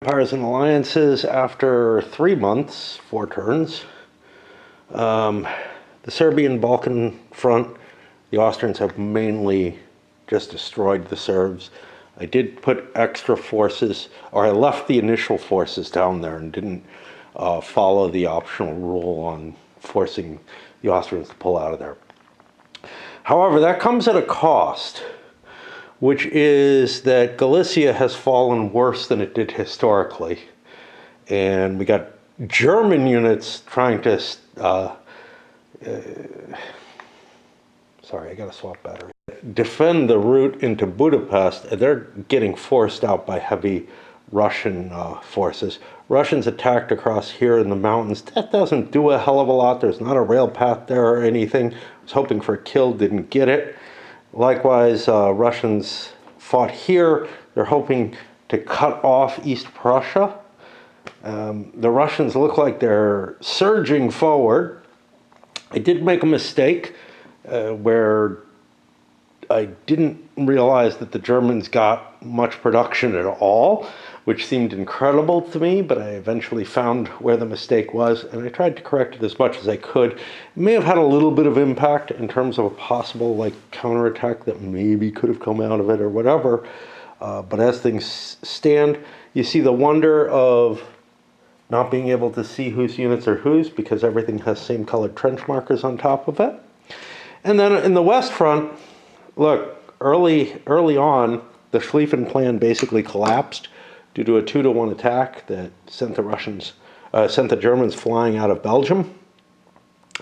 empires and alliances after 3 months, 4 turns. The Serbian Balkan front, the Austrians have mainly just destroyed the Serbs. I did put extra forces, or I left the initial forces down there and didn't follow the optional rule on forcing the Austrians to pull out of there. However, that comes at a cost, which is that Galicia has fallen worse than it did historically. And we got German units trying to, sorry, I gotta swap battery. Defend the route into Budapest, and they're getting forced out by heavy Russian forces. Russians attacked across here in the mountains. That doesn't do a hell of a lot. There's not a rail path there or anything. I was hoping for a kill, didn't get it. Likewise, Russians fought here. They're hoping to cut off East Prussia. The Russians look like they're surging forward. I did make a mistake where I didn't realize that the Germans got much production at all, which seemed incredible to me, but I eventually found where the mistake was, and I tried to correct it as much as I could. It may have had a little bit of impact in terms of a possible counterattack that maybe could have come out of it or whatever, but as things stand, you see the wonder of not being able to see whose units are whose because everything has same colored trench markers on top of it. And then in the West Front, look, early on, the Schlieffen Plan basically collapsed due to a 2-to-1 attack that sent the Germans flying out of Belgium.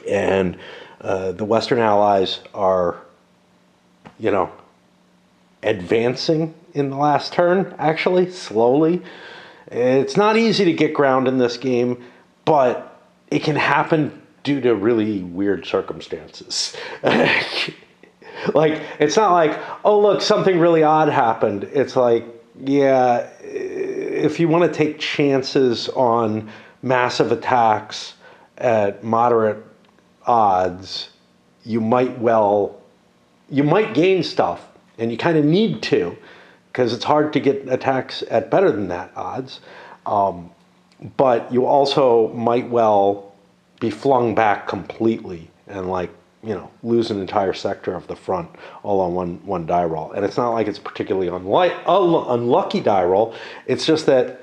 And the Western Allies are, advancing in the last turn, actually, slowly. It's not easy to get ground in this game, but it can happen due to really weird circumstances. It's not like, oh, look, something really odd happened. It's like, yeah, if you want to take chances on massive attacks at moderate odds, you might gain stuff, and you kind of need to, because it's hard to get attacks at better than that odds. But you also might well be flung back completely and lose an entire sector of the front all on one die roll. And it's not like it's particularly unlucky die roll. It's just that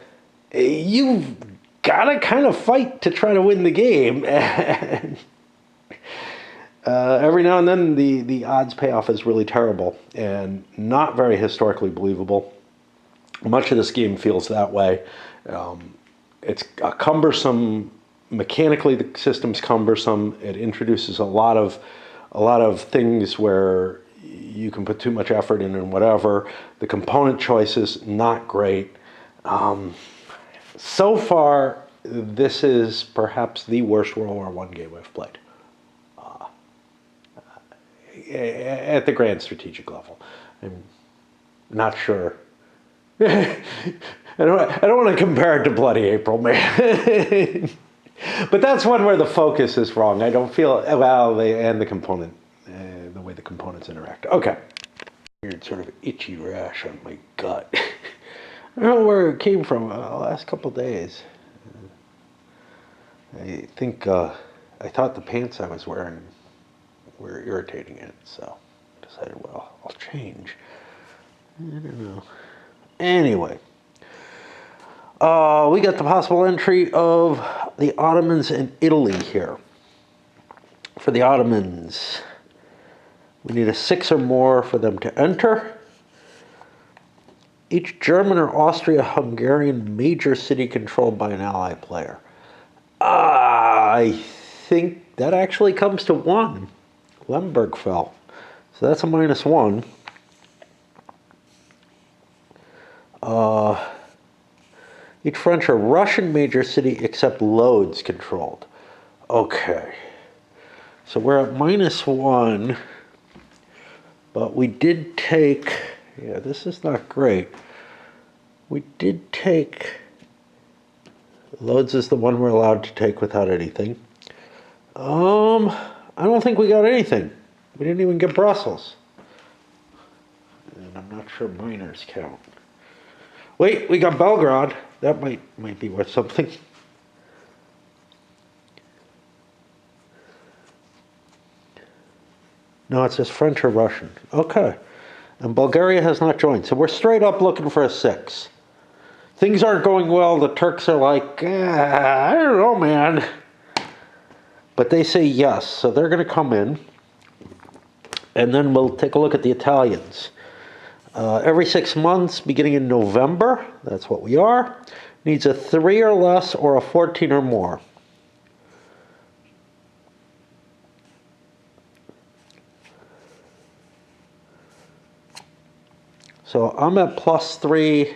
you've got to kind of fight to try to win the game. And every now and then the odds payoff is really terrible and not very historically believable. Much of this game feels that way. It's cumbersome. Mechanically, the system's cumbersome. It introduces a lot of things where you can put too much effort in and whatever. The component choices, not great. So far, this is perhaps the worst World War I game I've played. At the grand strategic level. I'm not sure. I don't want to compare it to Bloody April, man. But that's one where the focus is wrong. I don't feel, and the component, the way the components interact. Okay. Weird sort of itchy rash on my gut. I don't know where it came from the last couple of days. I think, I thought the pants I was wearing were irritating it, so I decided, well, I'll change. I don't know. Anyway. We got the possible entry of the Ottomans in Italy here. For the Ottomans, we need a 6 or more for them to enter. Each German or Austria-Hungarian major city controlled by an ally player. I think that actually comes to 1. Lemberg fell. So that's a -1. Each French or Russian major city except Lodz controlled. Okay. So we're at -1. But we did take... Yeah, this is not great. We did take... Lodz is the one we're allowed to take without anything. I don't think we got anything. We didn't even get Brussels. And I'm not sure miners count. Wait, we got Belgrade. That might be worth something. No, it says French or Russian. Okay. And Bulgaria has not joined. So we're straight up looking for a 6. Things aren't going well. The Turks are like, I don't know, man. But they say yes. So they're going to come in. And then we'll take a look at the Italians. Every 6 months, beginning in November, that's what we are, needs a 3 or less or a 14 or more. So I'm at +3.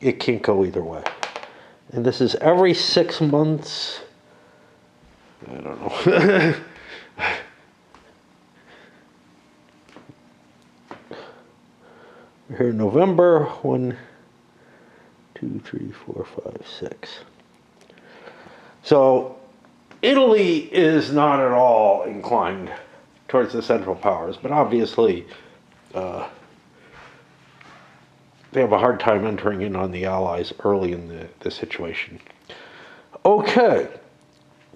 It can't go either way. And this is every 6 months. I don't know. We're here in November. 1, 2, 3, 4, 5, 6. So Italy is not at all inclined towards the Central Powers, but obviously they have a hard time entering in on the Allies early in the situation. Okay,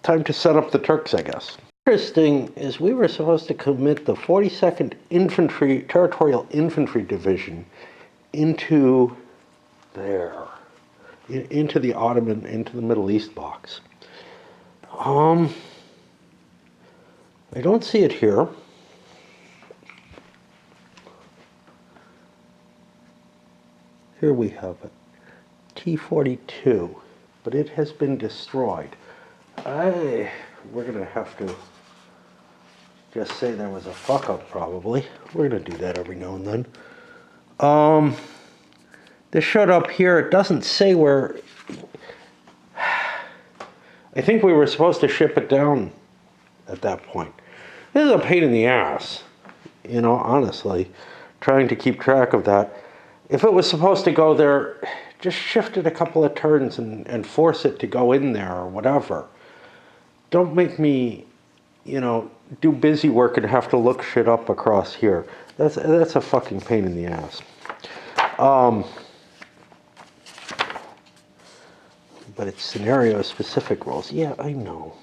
time to set up the Turks, I guess. Interesting is we were supposed to commit the 42nd Infantry, Territorial Infantry Division into there, into the Ottoman, into the Middle East box. I don't see it here. Here we have it, T-42, but it has been destroyed. We're gonna have to just say there was a fuck up probably. We're gonna do that every now and then. This showed up here, it doesn't say where. I think we were supposed to ship it down at that point. This is a pain in the ass, you know, honestly, trying to keep track of that. If it was supposed to go there, just shift it a couple of turns and force it to go in there or whatever. Don't make me, you know, do busy work and have to look shit up across here. That's a fucking pain in the ass. But it's scenario-specific roles. Yeah, I know.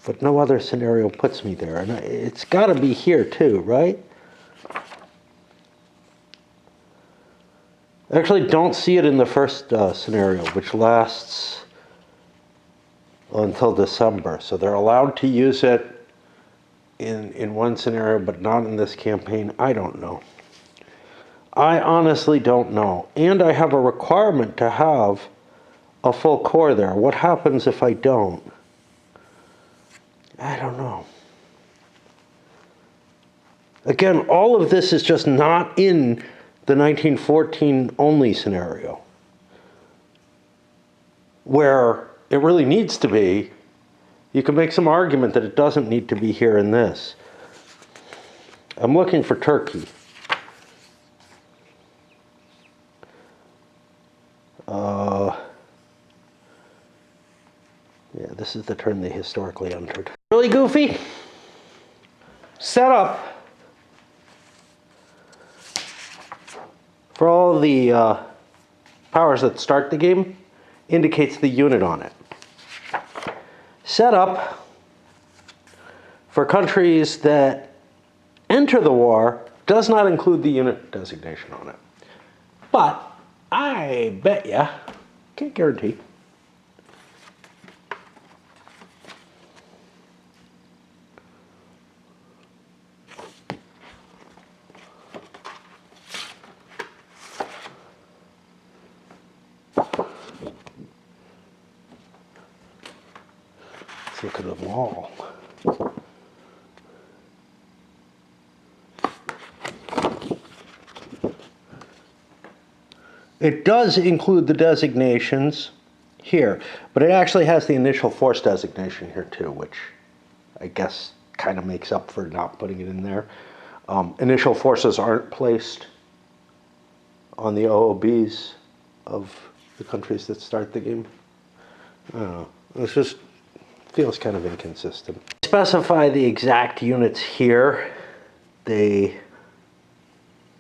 But no other scenario puts me there. And it's got to be here too, right? I actually don't see it in the first scenario, which lasts until December. So they're allowed to use it in one scenario, but not in this campaign. I don't know. I honestly don't know. And I have a requirement to have a full core there. What happens if I don't? I don't know. Again, all of this is just not in the 1914 only scenario, where it really needs to be. You can make some argument that it doesn't need to be here in this. I'm looking for Turkey. Yeah, this is the turn they historically entered. Really goofy. Set up for all the powers that start the game indicates the unit on it. Setup for countries that enter the war does not include the unit designation on it. But I bet ya, can't guarantee. Look at the wall. It does include the designations here, but it actually has the initial force designation here too, which I guess kind of makes up for not putting it in there. Initial forces aren't placed on the OOBs of the countries that start the game. I don't know. It's just feels kind of inconsistent. Specify the exact units here. They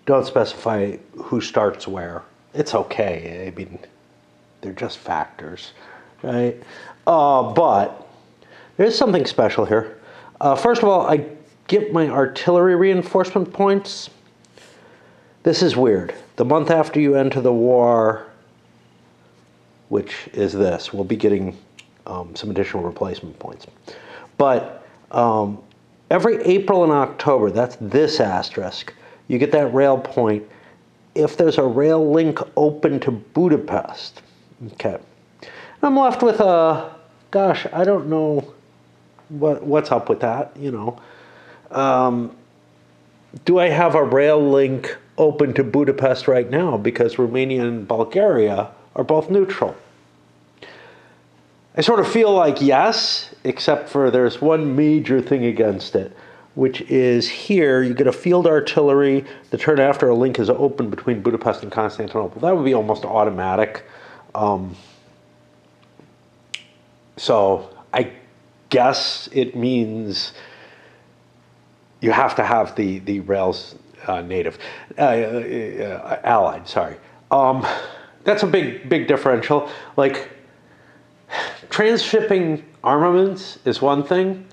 don't specify who starts where. It's okay. I mean, they're just factors, right? But there's something special here. First of all, I get my artillery reinforcement points. This is weird. The month after you enter the war, which is this, we'll be getting some additional replacement points. But every April and October, that's this asterisk, you get that rail point if there's a rail link open to Budapest. Okay. I'm left with gosh, I don't know what's up with that, you know. Do I have a rail link open to Budapest right now because Romania and Bulgaria are both neutral? I sort of feel like yes, except for there's one major thing against it, which is here you get a field artillery the turn after a link is open between Budapest and Constantinople. That would be almost automatic. So I guess it means you have to have the rails allied, sorry. That's a big differential. Like, transshipping armaments is one thing.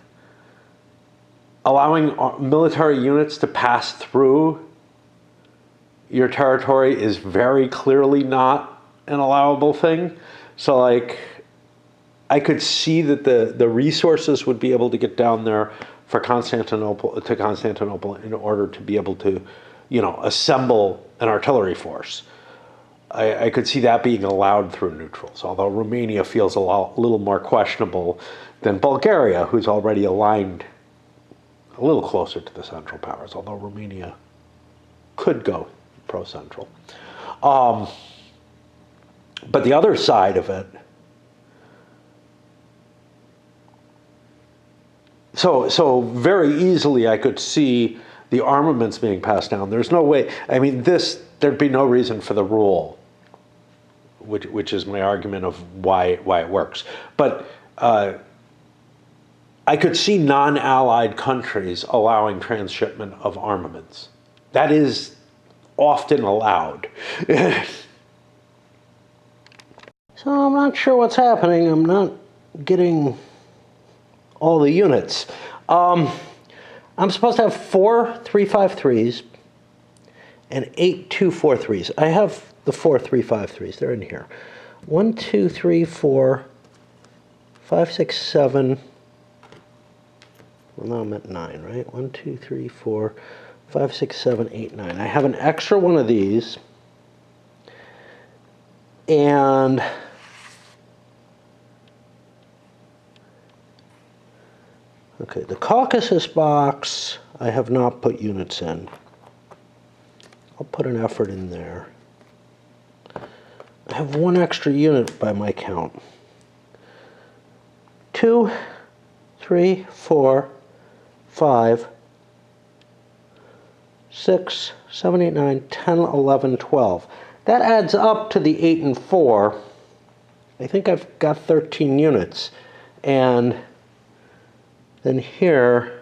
Allowing military units to pass through your territory is very clearly not an allowable thing. So, like, I could see that the resources would be able to get down there for Constantinople in order to be able to, you know, assemble an artillery force. I could see that being allowed through neutrals, although Romania feels a little more questionable than Bulgaria, who's already aligned a little closer to the Central Powers, although Romania could go pro-Central. But the other side of it, so very easily I could see the armaments being passed down. There's no way, I mean, there'd be no reason for the rule, which is my argument of why it works. But I could see non-allied countries allowing transshipment of armaments. That is often allowed. So I'm not sure what's happening. I'm not getting all the units. I'm supposed to have 4 353s and 8 243s. I have the 4 353s. They're in here. 1, 2, 3, 4, 5, 6, 7. Well, now I'm at 9, right? 1, 2, 3, 4, 5, 6, 7, 8, 9. I have an extra one of these. And okay, the Caucasus box, I have not put units in. I'll put an effort in there. I have 1 extra unit by my count. 2, 3, 4, 5, 6, 7, 8, 9, 10, 11, 12. That adds up to the 8 and 4. I think I've got 13 units. And then here,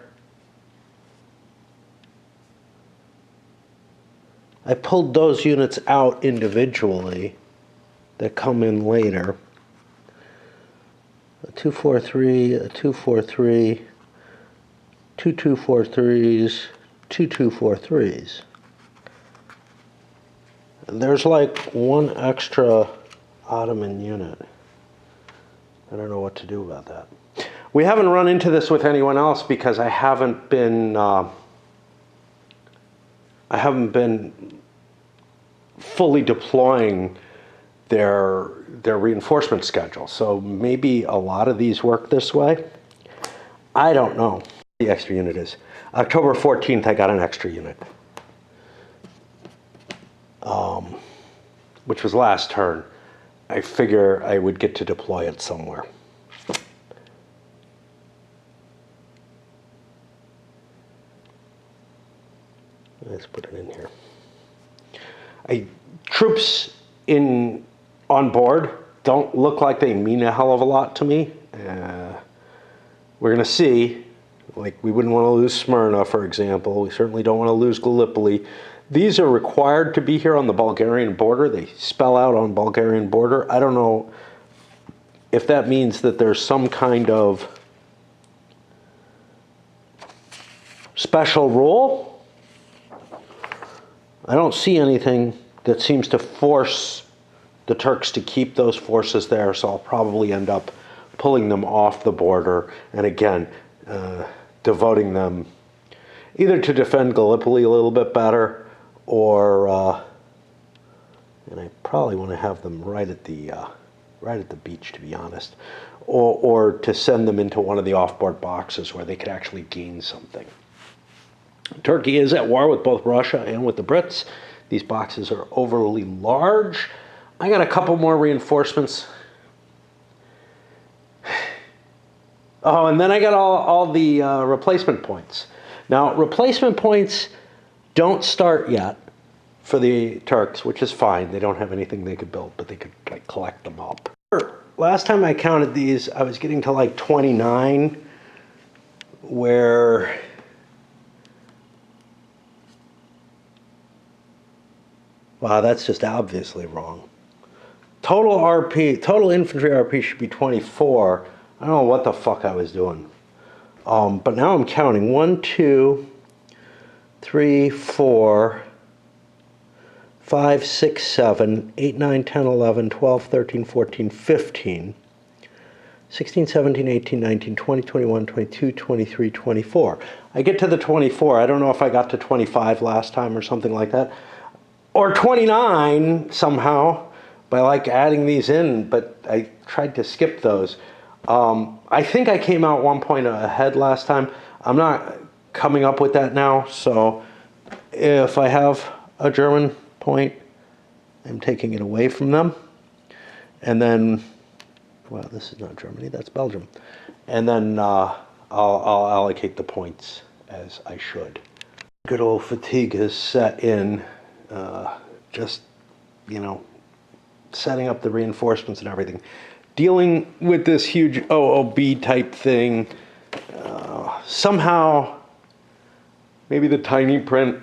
I pulled those units out individually that come in later. A 243, a 243, 2 243s, 2 243s. There's like 1 extra Ottoman unit. I don't know what to do about that. We haven't run into this with anyone else because I haven't been fully deploying their reinforcement schedule. So maybe a lot of these work this way. I don't know what the extra unit is. October 14th, I got an extra unit, which was last turn. I figure I would get to deploy it somewhere. Let's put it in here. Troops on board don't look like they mean a hell of a lot to me. We're going to see. Like, we wouldn't want to lose Smyrna, for example. We certainly don't want to lose Gallipoli. These are required to be here on the Bulgarian border. They spell out on Bulgarian border. I don't know if that means that there's some kind of special rule. I don't see anything that seems to force the Turks to keep those forces there, so I'll probably end up pulling them off the border and again devoting them either to defend Gallipoli a little bit better, or and I probably want to have them right at the beach, to be honest, or to send them into one of the off-board boxes where they could actually gain something. Turkey is at war with both Russia and with the Brits. These boxes are overly large. I got a couple more reinforcements. Oh, and then I got all the replacement points. Now, replacement points don't start yet for the Turks, which is fine. They don't have anything they could build, but they could like collect them up. Last time I counted these, I was getting to like 29, where wow, that's just obviously wrong. Total RP, total infantry RP should be 24. I don't know what the fuck I was doing. But now I'm counting 1, 2, 3, 4, 5, 6, 7, 8, 9, 10, 11, 12, 13, 14, 15, 16, 17, 18, 19, 20, 21, 22, 23, 24. I get to the 24. I don't know if I got to 25 last time or something like that. Or 29 somehow by like adding these in, but I tried to skip those. I think I came out 1 point ahead last time. I'm not coming up with that now, so if I have a German point, I'm taking it away from them. And then, well, this is not Germany, that's Belgium. And then I'll allocate the points as I should. Good old fatigue has set in. Just, you know, setting up the reinforcements and everything. Dealing with this huge OOB type thing. Somehow, maybe the tiny print,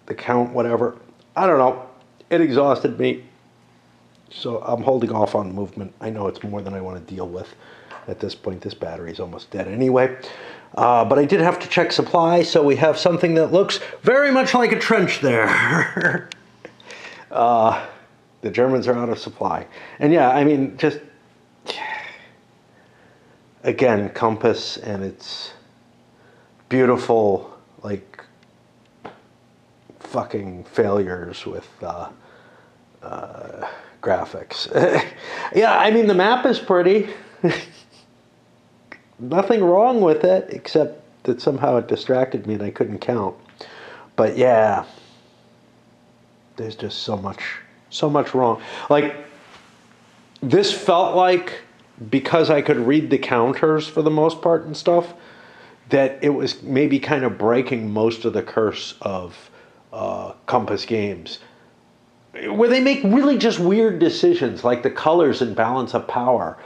the count, whatever. I don't know. It exhausted me. So I'm holding off on movement. I know it's more than I want to deal with at this point. This battery is almost dead anyway. But I did have to check supply, so we have something that looks very much like a trench there. The Germans are out of supply. And yeah, I mean, just, again, Compass and its beautiful, like, fucking failures with graphics. Yeah, I mean, the map is pretty. Nothing wrong with it, except that somehow it distracted me and I couldn't count. But yeah, there's just so much wrong. Like, this felt like, because I could read the counters for the most part and stuff, that it was maybe kind of breaking most of the curse of Compass games, where they make really just weird decisions, like the colors and balance of power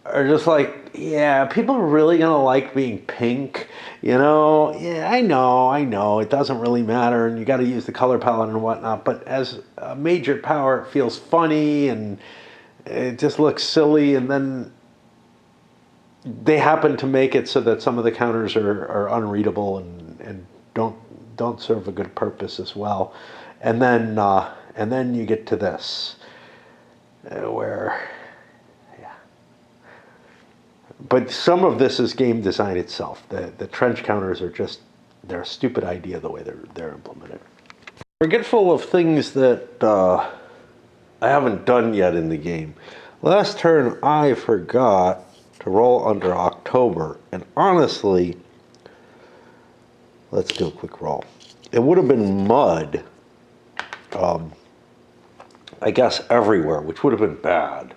are just like, yeah, people are really gonna like being pink, you know? Yeah, I know, it doesn't really matter, and you gotta use the color palette and whatnot, but as a major power, it feels funny, and it just looks silly, and then they happen to make it so that some of the counters are unreadable and don't serve a good purpose as well. And then you get to this, where, yeah. But some of this is game design itself. The trench counters are just, they're a stupid idea the way they're implemented. Forgetful of things that I haven't done yet in the game. Last turn I forgot to roll under October, and honestly, let's do a quick roll. It would have been mud, I guess everywhere, which would have been bad.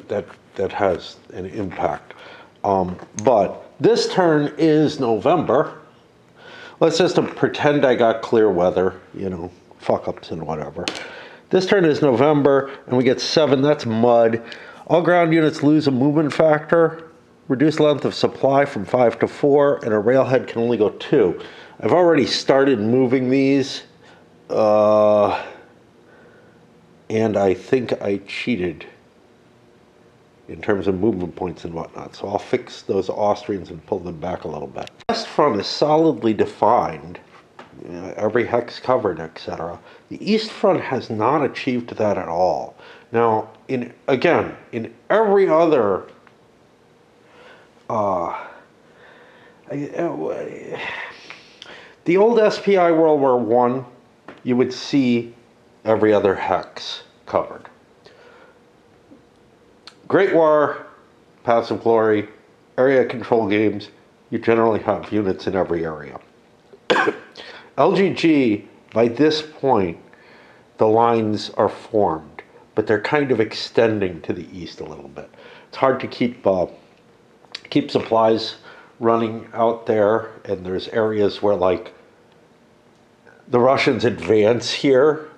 That has an impact. But this turn is November. Let's just pretend I got clear weather, you know, fuck-ups and whatever. This turn is November, and we get 7, that's mud. All ground units lose a movement factor, reduced length of supply from 5 to 4, and a railhead can only go 2. I've already started moving these, and I think I cheated in terms of movement points and whatnot. So I'll fix those Austrians and pull them back a little bit. The west front is solidly defined, every hex covered, etc. The east front has not achieved that at all. Now, in every other the old SPI World War I, you would see every other hex covered. Great War, Paths of Glory, area control games, you generally have units in every area. LGG, by this point, the lines are formed, but they're kind of extending to the east a little bit. It's hard to keep supplies running out there, and there's areas where, like, the Russians advance here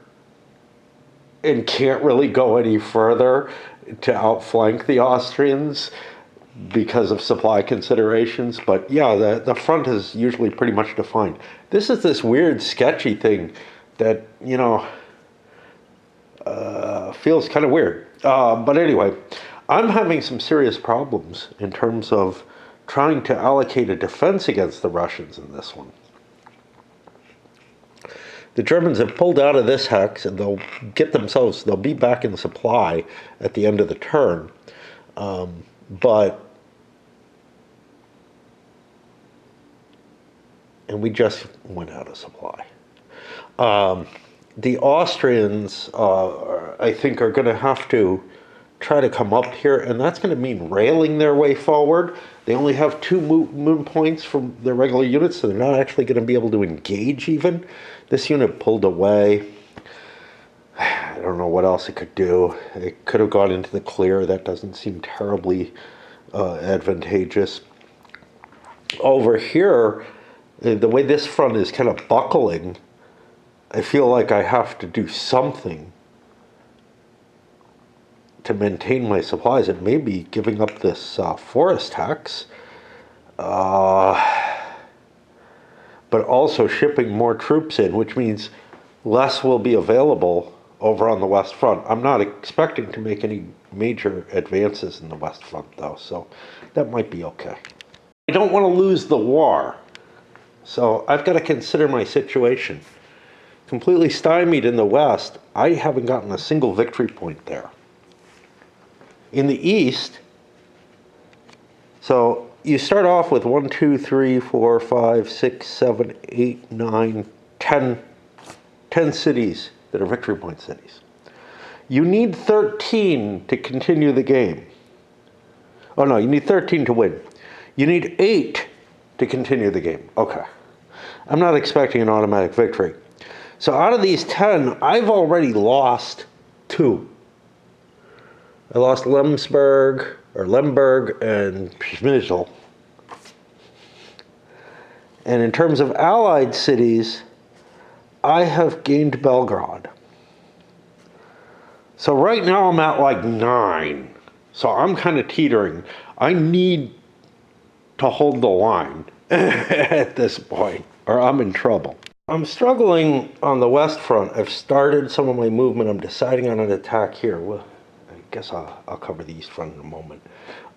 and can't really go any further to outflank the Austrians because of supply considerations. But yeah, the front is usually pretty much defined. This is this weird, sketchy thing that, feels kind of weird. But anyway, I'm having some serious problems in terms of trying to allocate a defense against the Russians in this one. The Germans have pulled out of this hex, and they'll be back in supply at the end of the turn. And we just went out of supply. The Austrians, I think, are going to have to try to come up here, and that's going to mean railing their way forward. They only have 2 movement points from their regular units, so they're not actually going to be able to engage even. This unit pulled away. I don't know what else it could do. It could have gone into the clear. That doesn't seem terribly advantageous. Over here, the way this front is kind of buckling, I feel like I have to do something to maintain my supplies. It may be giving up this forest hex, but also shipping more troops in, which means less will be available over on the west front. I'm not expecting to make any major advances in the west front, though, so that might be okay. I don't want to lose the war, so I've got to consider my situation. Completely stymied in the west, I haven't gotten a single victory point there. In the east, so you start off with 1, 2, 3, 4, 5, 6, 7, 8, 9, 10 cities that are victory point cities. You need 13 to continue the game. Oh no, you need 13 to win. You need 8 to continue the game. Okay. I'm not expecting an automatic victory. So out of these 10, I've already lost 2. I lost Lemberg and Przemysl. And in terms of allied cities, I have gained Belgrade. So right now I'm at like 9. So I'm kind of teetering. I need to hold the line at this point, or I'm in trouble. I'm struggling on the west front. I've started some of my movement. I'm deciding on an attack here. Well, I guess I'll cover the east front in a moment.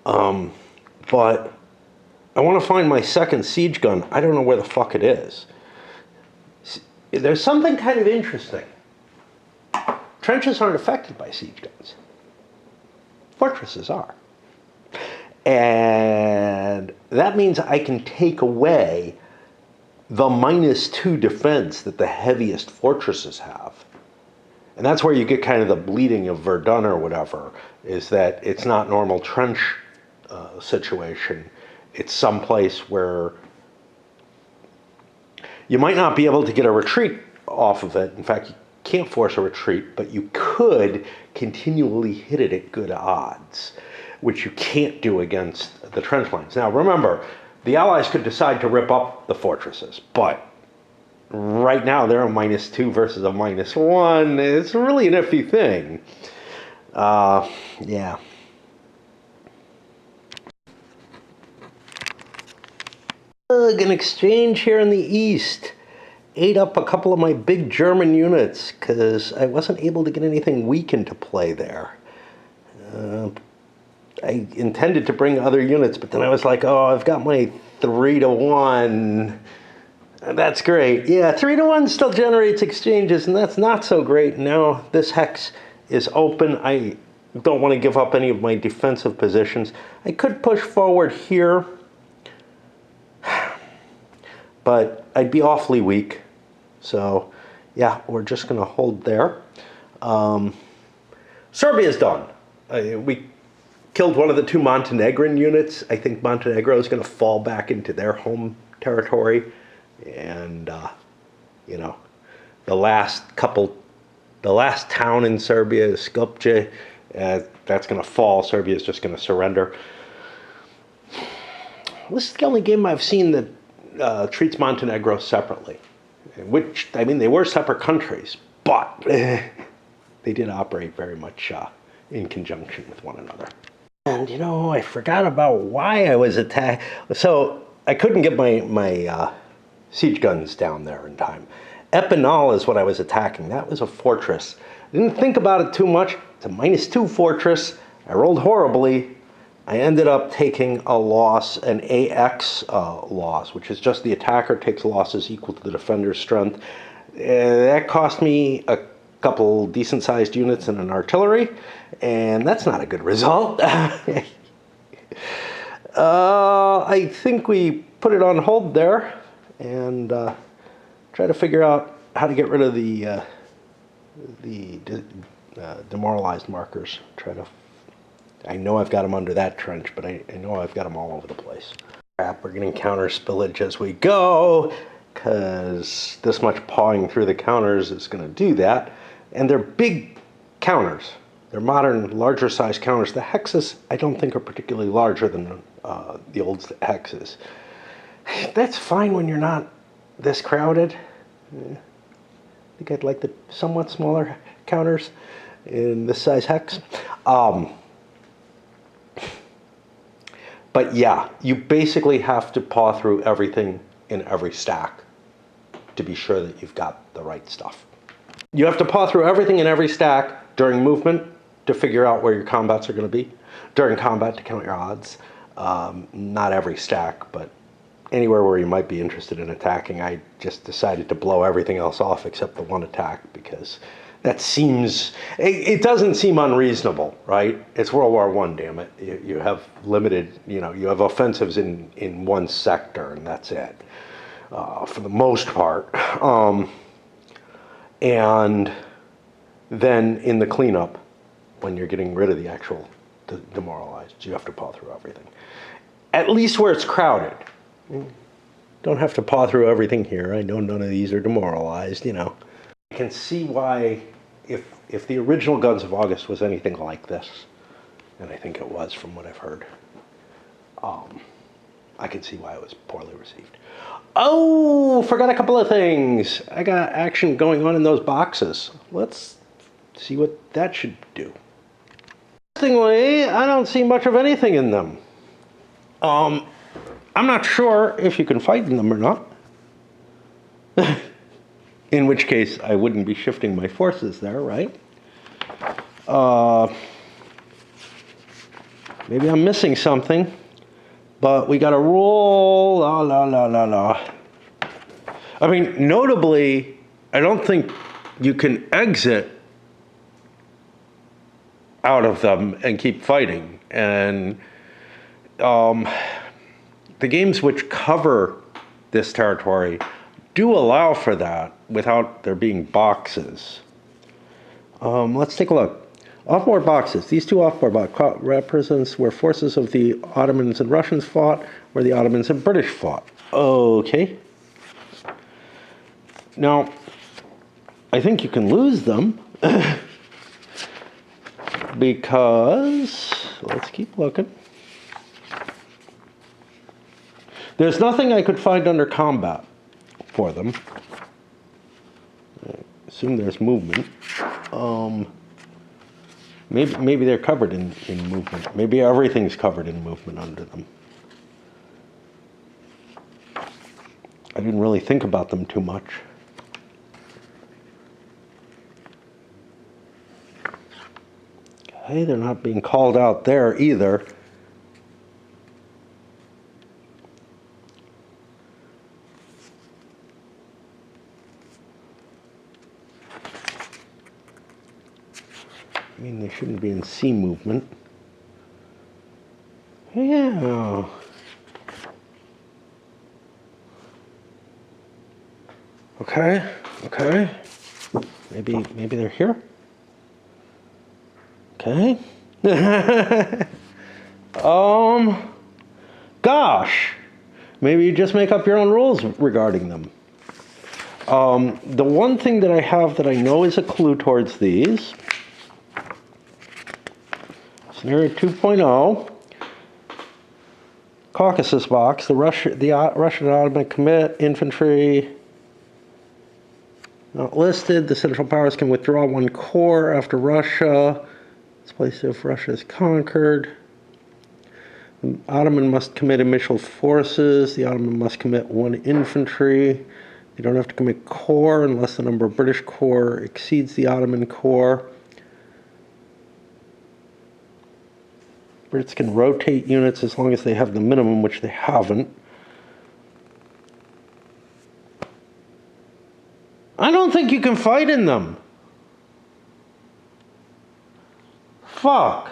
But I want to find my second siege gun. I don't know where the fuck it is. There's something kind of interesting. Trenches aren't affected by siege guns. Fortresses are. And that means I can take away the -2 defense that the heaviest fortresses have. And that's where you get kind of the bleeding of Verdun or whatever, is that it's not normal trench situation. It's someplace where you might not be able to get a retreat off of it. In fact, you can't force a retreat, but you could continually hit it at good odds, which you can't do against the trench lines. Now, remember, the Allies could decide to rip up the fortresses, but right now they're a -2 versus a -1. It's really an iffy thing. Yeah. An exchange here in the east ate up a couple of my big German units because I wasn't able to get anything weak into play there. I intended to bring other units, but then I was like, oh, I've got my 3-to-1. That's great. Yeah, 3-to-1 still generates exchanges, and that's not so great. Now this hex is open. I don't want to give up any of my defensive positions. I could push forward here, but I'd be awfully weak. So yeah, we're just going to hold there. Serbia's done. We killed one of the 2 Montenegrin units. I think Montenegro is going to fall back into their home territory. And, you know, the last town in Serbia is Skopje. That's going to fall. Serbia is just going to surrender. This is the only game I've seen that treats Montenegro separately. Which, I mean, they were separate countries, but they did operate very much in conjunction with one another. And, you know, I forgot about why I was attacked. So I couldn't get my siege guns down there in time. Epinal is what I was attacking. That was a fortress. I didn't think about it too much. It's a -2 fortress. I rolled horribly. I ended up taking a loss, an AX loss, which is just the attacker takes losses equal to the defender's strength. That cost me a couple decent-sized units and an artillery, and that's not a good result. I think we put it on hold there and try to figure out how to get rid of the demoralized markers. I know I've got them under that trench, but I know I've got them all over the place. Crap, we're getting counter spillage as we go, because this much pawing through the counters is going to do that. And they're big counters. They're modern, larger size counters. The hexes, I don't think, are particularly larger than the old hexes. That's fine when you're not this crowded. I think I'd like the somewhat smaller counters in this size hex. But yeah, you basically have to paw through everything in every stack to be sure that you've got the right stuff. You have to paw through everything in every stack during movement to figure out where your combats are going to be. During combat to count your odds. Not every stack, but anywhere where you might be interested in attacking. I just decided to blow everything else off except the one attack because that seems, it doesn't seem unreasonable, right? It's World War I, damn it. You have limited, you have offensives in one sector and that's it, for the most part. And then in the cleanup, when you're getting rid of the actual demoralized, you have to paw through everything. At least where it's crowded. Don't have to paw through everything here. I know none of these are demoralized, I can see why, if the original Guns of August was anything like this, and I think it was from what I've heard, I can see why it was poorly received. Oh, forgot a couple of things. I got action going on in those boxes. Let's see what that should do. Interestingly, I don't see much of anything in them. I'm not sure if you can fight in them or not. In which case, I wouldn't be shifting my forces there, right? Maybe I'm missing something, but we got a rule, la la la la la. I mean, notably, I don't think you can exit out of them and keep fighting. And the games which cover this territory do allow for that without there being boxes. Let's take a look. Offboard boxes. These 2 offboard boxes represents where forces of the Ottomans and Russians fought, where the Ottomans and British fought. Okay. Now, I think you can lose them because, let's keep looking. There's nothing I could find under combat for them. I assume there's movement. Maybe they're covered in movement. Maybe everything's covered in movement under them. didn't really think about them too much. Okay, they're not being called out there either. I mean, they shouldn't be in C movement. Yeah. Okay, okay. Maybe they're here. Okay. Gosh. Maybe you just make up your own rules regarding them. The one thing that I have that I know is a clue towards these. Scenario 2.0. Caucasus box. The Russian Ottoman commit infantry. Not listed. The Central Powers can withdraw 1 corps after Russia. It's placed if Russia is conquered. The Ottoman must commit initial forces. The Ottoman must commit 1 infantry. They don't have to commit corps unless the number of British corps exceeds the Ottoman corps. Brits can rotate units as long as they have the minimum, which they haven't. I don't think you can fight in them. Fuck.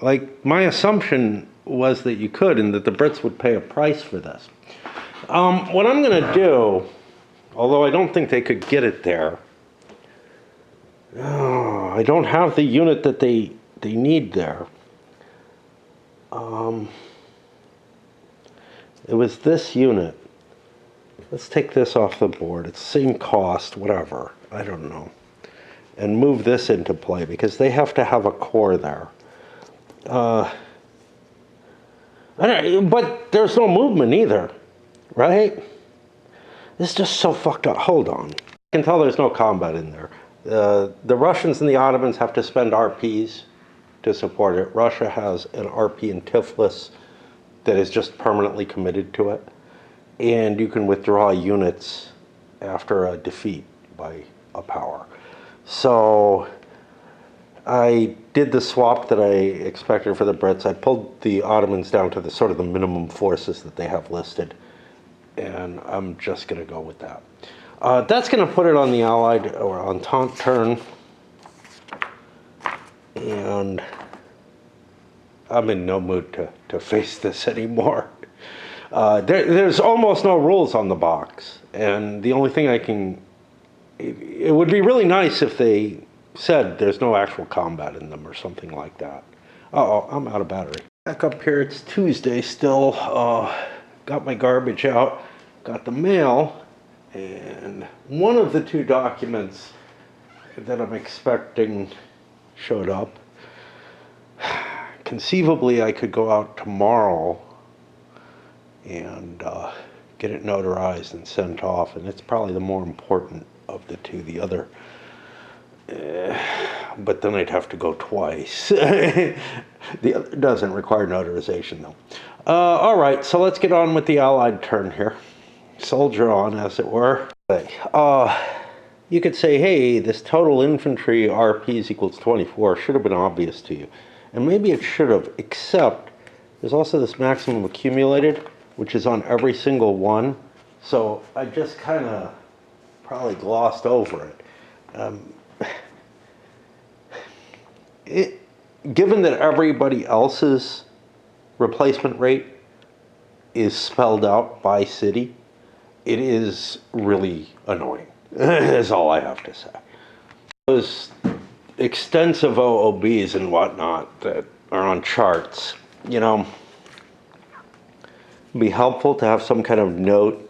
Like, my assumption was that you could and that the Brits would pay a price for this. What I'm going to do, although I don't think they could get it there, I don't have the unit that they need there. It was this unit. Let's take this off the board. It's the same cost, whatever. I don't know. And move this into play because they have to have a core there. But there's no movement either, right? This is just so fucked up. Hold on. I can tell there's no combat in there. The Russians and the Ottomans have to spend RPs to support it. Russia has an RP in Tiflis that is just permanently committed to it. And you can withdraw units after a defeat by a power. So I did the swap that I expected for the Brits. I pulled the Ottomans down to the sort of the minimum forces that they have listed. And I'm just going to go with that. That's going to put it on the Allied or Entente turn. And I'm in no mood to face this anymore. There's almost no rules on the box. And the only thing it would be really nice if they said there's no actual combat in them or something like that. Uh-oh, I'm out of battery. Back up here, it's Tuesday still. Got my garbage out, got the mail, and one of the 2 documents that I'm expecting showed up. Conceivably, I could go out tomorrow and get it notarized and sent off, and it's probably the more important of the 2. The other, but then I'd have to go twice. The other doesn't require notarization, though. All right, so let's get on with the Allied turn here. Soldier on, as it were. You could say, hey, this total infantry RPs equals 24 should have been obvious to you. And maybe it should have, except there's also this maximum accumulated, which is on every single one. So I just kind of probably glossed over it. Given that everybody else's replacement rate is spelled out by city, it is really annoying. That's all I have to say. Those extensive OOBs and whatnot that are on charts, it'd be helpful to have some kind of note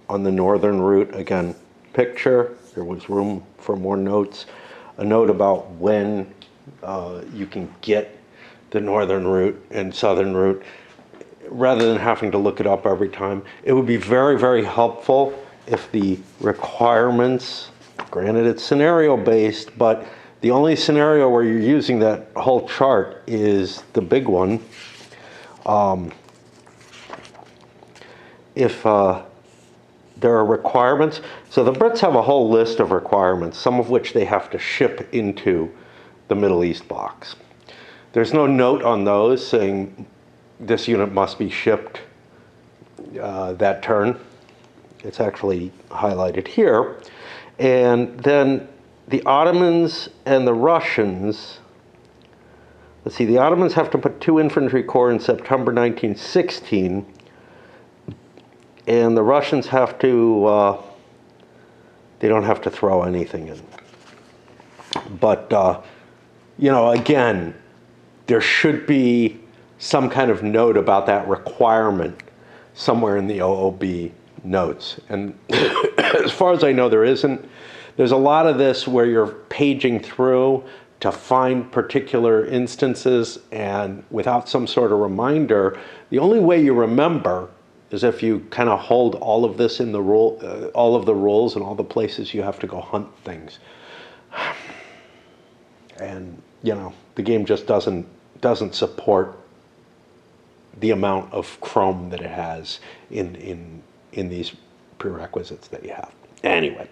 on the northern route. Again, picture, there was room for more notes. A note about when you can get the northern route and southern route, rather than having to look it up every time. It would be very, very helpful if the requirements, granted it's scenario-based, but the only scenario where you're using that whole chart is the big one. If there are requirements. So the Brits have a whole list of requirements, some of which they have to ship into the Middle East box. There's no note on those saying this unit must be shipped that turn. It's actually highlighted here. And then the Ottomans and the Russians, let's see, the Ottomans have to put 2 infantry corps in September 1916, and the Russians have to, they don't have to throw anything in. But, you know, again, there should be some kind of note about that requirement somewhere in the OOB notes. And as far as I know, there isn't. There's a lot of this where you're paging through to find particular instances, and without some sort of reminder, the only way you remember is if you kind of hold all of this in the rule, all of the rules and all the places you have to go hunt things. And, you know, the game just doesn't support the amount of chrome that it has in these prerequisites that you have. Anyway,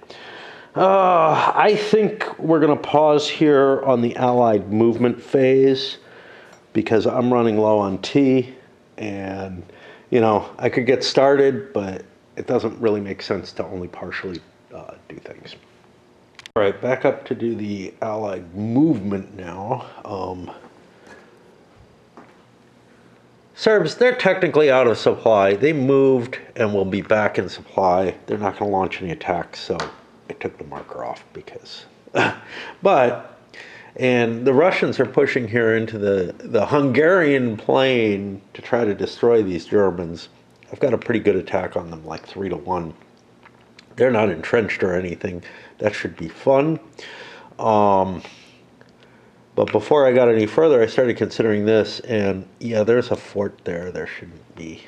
I think we're going to pause here on the Allied movement phase because I'm running low on tea, and, you know, I could get started, but it doesn't really make sense to only partially do things. All right, back up to do the Allied movement now. Serbs, they're technically out of supply. They moved and will be back in supply. They're not going to launch any attacks, so I took the marker off because... and the Russians are pushing here into the Hungarian plain to try to destroy these Germans. I've got a pretty good attack on them, like 3-1. They're not entrenched or anything. That should be fun. But before I got any further, I started considering this, and yeah, there's a fort there. There shouldn't be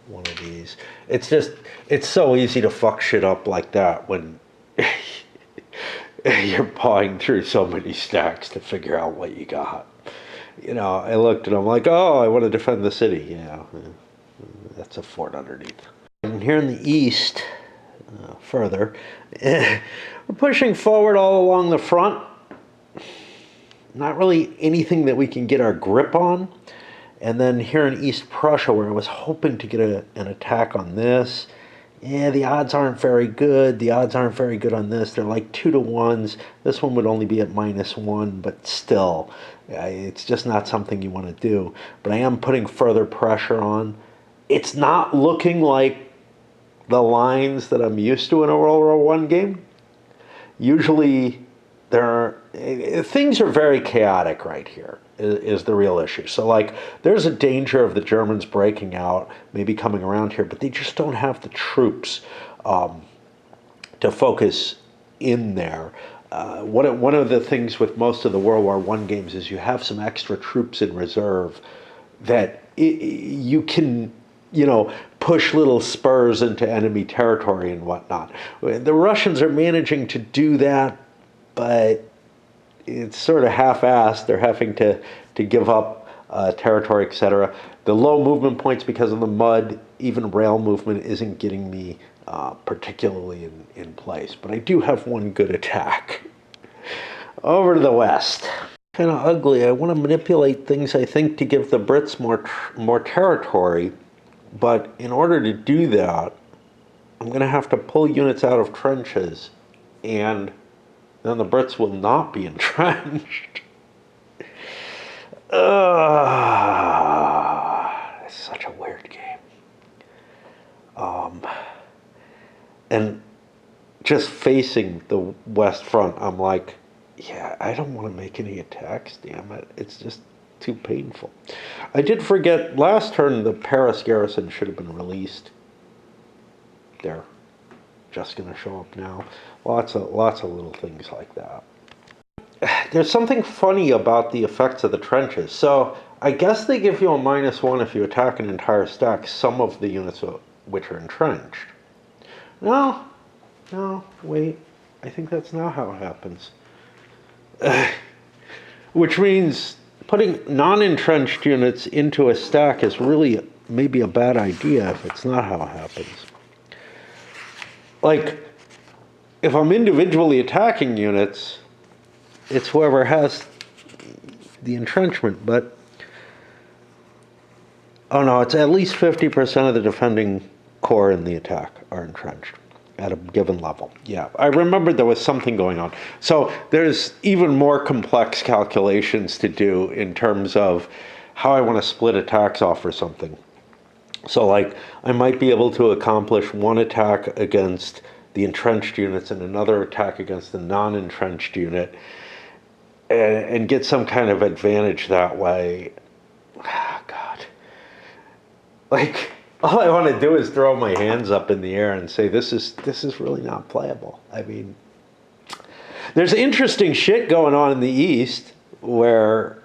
one of these. It's just, it's so easy to fuck shit up like that when you're pawing through so many stacks to figure out what you got. You know, I looked and I'm like, oh, I want to defend the city. Yeah, that's a fort underneath. And here in the east, further, we're pushing forward all along the front. Not really anything that we can get our grip on. And then here in East Prussia, where I was hoping to get an attack on this, yeah, the odds aren't very good. The odds aren't very good on this. They're like 2-1s. This one would only be at -1, but still, it's just not something you want to do. But I am putting further pressure on. It's not looking like the lines that I'm used to in a World War I game. Usually, things are very chaotic right here, is the real issue. So, like, there's a danger of the Germans breaking out, maybe coming around here, but they just don't have the troops to focus in there. One of the things with most of the World War I games is you have some extra troops in reserve that you can, you know, push little spurs into enemy territory and whatnot. The Russians are managing to do that, but it's sort of half-assed. They're having to give up territory, etc. The low movement points because of the mud, even rail movement isn't getting me particularly in place. But I do have one good attack. Over to the west. Kind of ugly. I want to manipulate things, I think, to give the Brits more territory. But in order to do that, I'm going to have to pull units out of trenches, and then the Brits will not be entrenched. It's such a weird game. And just facing the West Front, I'm like, yeah, I don't want to make any attacks, damn it. It's just too painful. I did forget, last turn the Paris garrison should have been released. There. Just going to show up now. Lots of little things like that. There's something funny about the effects of the trenches. So I guess they give you a -1 if you attack an entire stack, some of the units which are entrenched. No, wait. I think that's not how it happens. Which means putting non-entrenched units into a stack is really maybe a bad idea if it's not how it happens. like, if I'm individually attacking units, it's whoever has the entrenchment, but oh no, it's at least 50% of the defending corps in the attack are entrenched at a given level. Yeah, I remembered there was something going on. So there's even more complex calculations to do in terms of how I want to split attacks off or something. So like, I might be able to accomplish one attack against the entrenched units and another attack against the non-entrenched unit, and get some kind of advantage that way. Ah, God. Like, all I want to do is throw my hands up in the air and say, this is really not playable. I mean, there's interesting shit going on in the East where,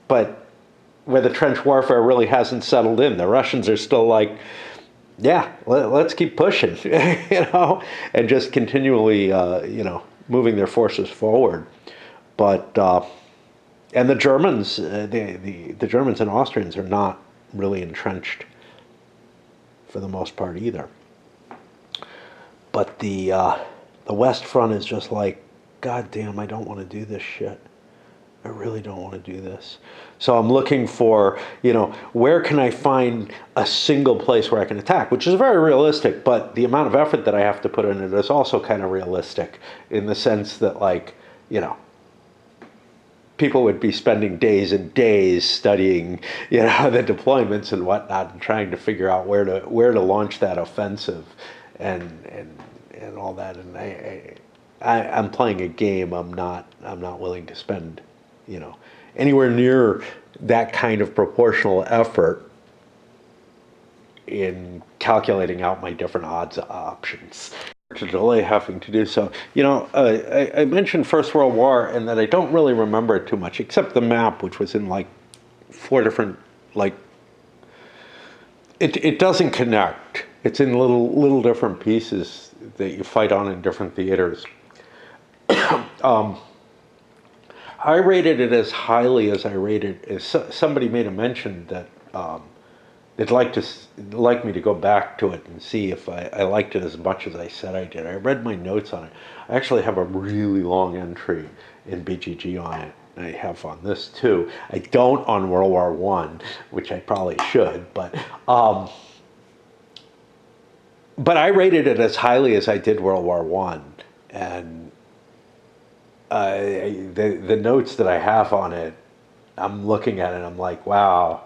but where the trench warfare really hasn't settled in. The Russians are still like, yeah, let's keep pushing, and just continually, moving their forces forward. But and the Germans, the Germans and Austrians are not really entrenched for the most part either. But the West Front is just like, God damn, I don't want to do this shit. I really don't want to do this. So I'm looking for, where can I find a single place where I can attack, which is very realistic, but the amount of effort that I have to put in it is also kind of realistic in the sense that, like, people would be spending days and days studying, the deployments and whatnot, and trying to figure out where to launch that offensive, and all that. And I'm playing a game. I'm not willing to spend, anywhere near that kind of proportional effort in calculating out my different odds options to delay having to do so. I mentioned First World War and that I don't really remember it too much, except the map, which was in like 4 different, like, it doesn't connect. It's in little different pieces that you fight on in different theaters. I rated it as highly as I rated. As somebody made a mention that they'd like me to go back to it and see if I liked it as much as I said I did. I read my notes on it. I actually have a really long entry in BGG on it. I have on this too. I don't on World War One, which I probably should, but I rated it as highly as I did World War One, and the notes that I have on it, I'm looking at it and I'm like, wow,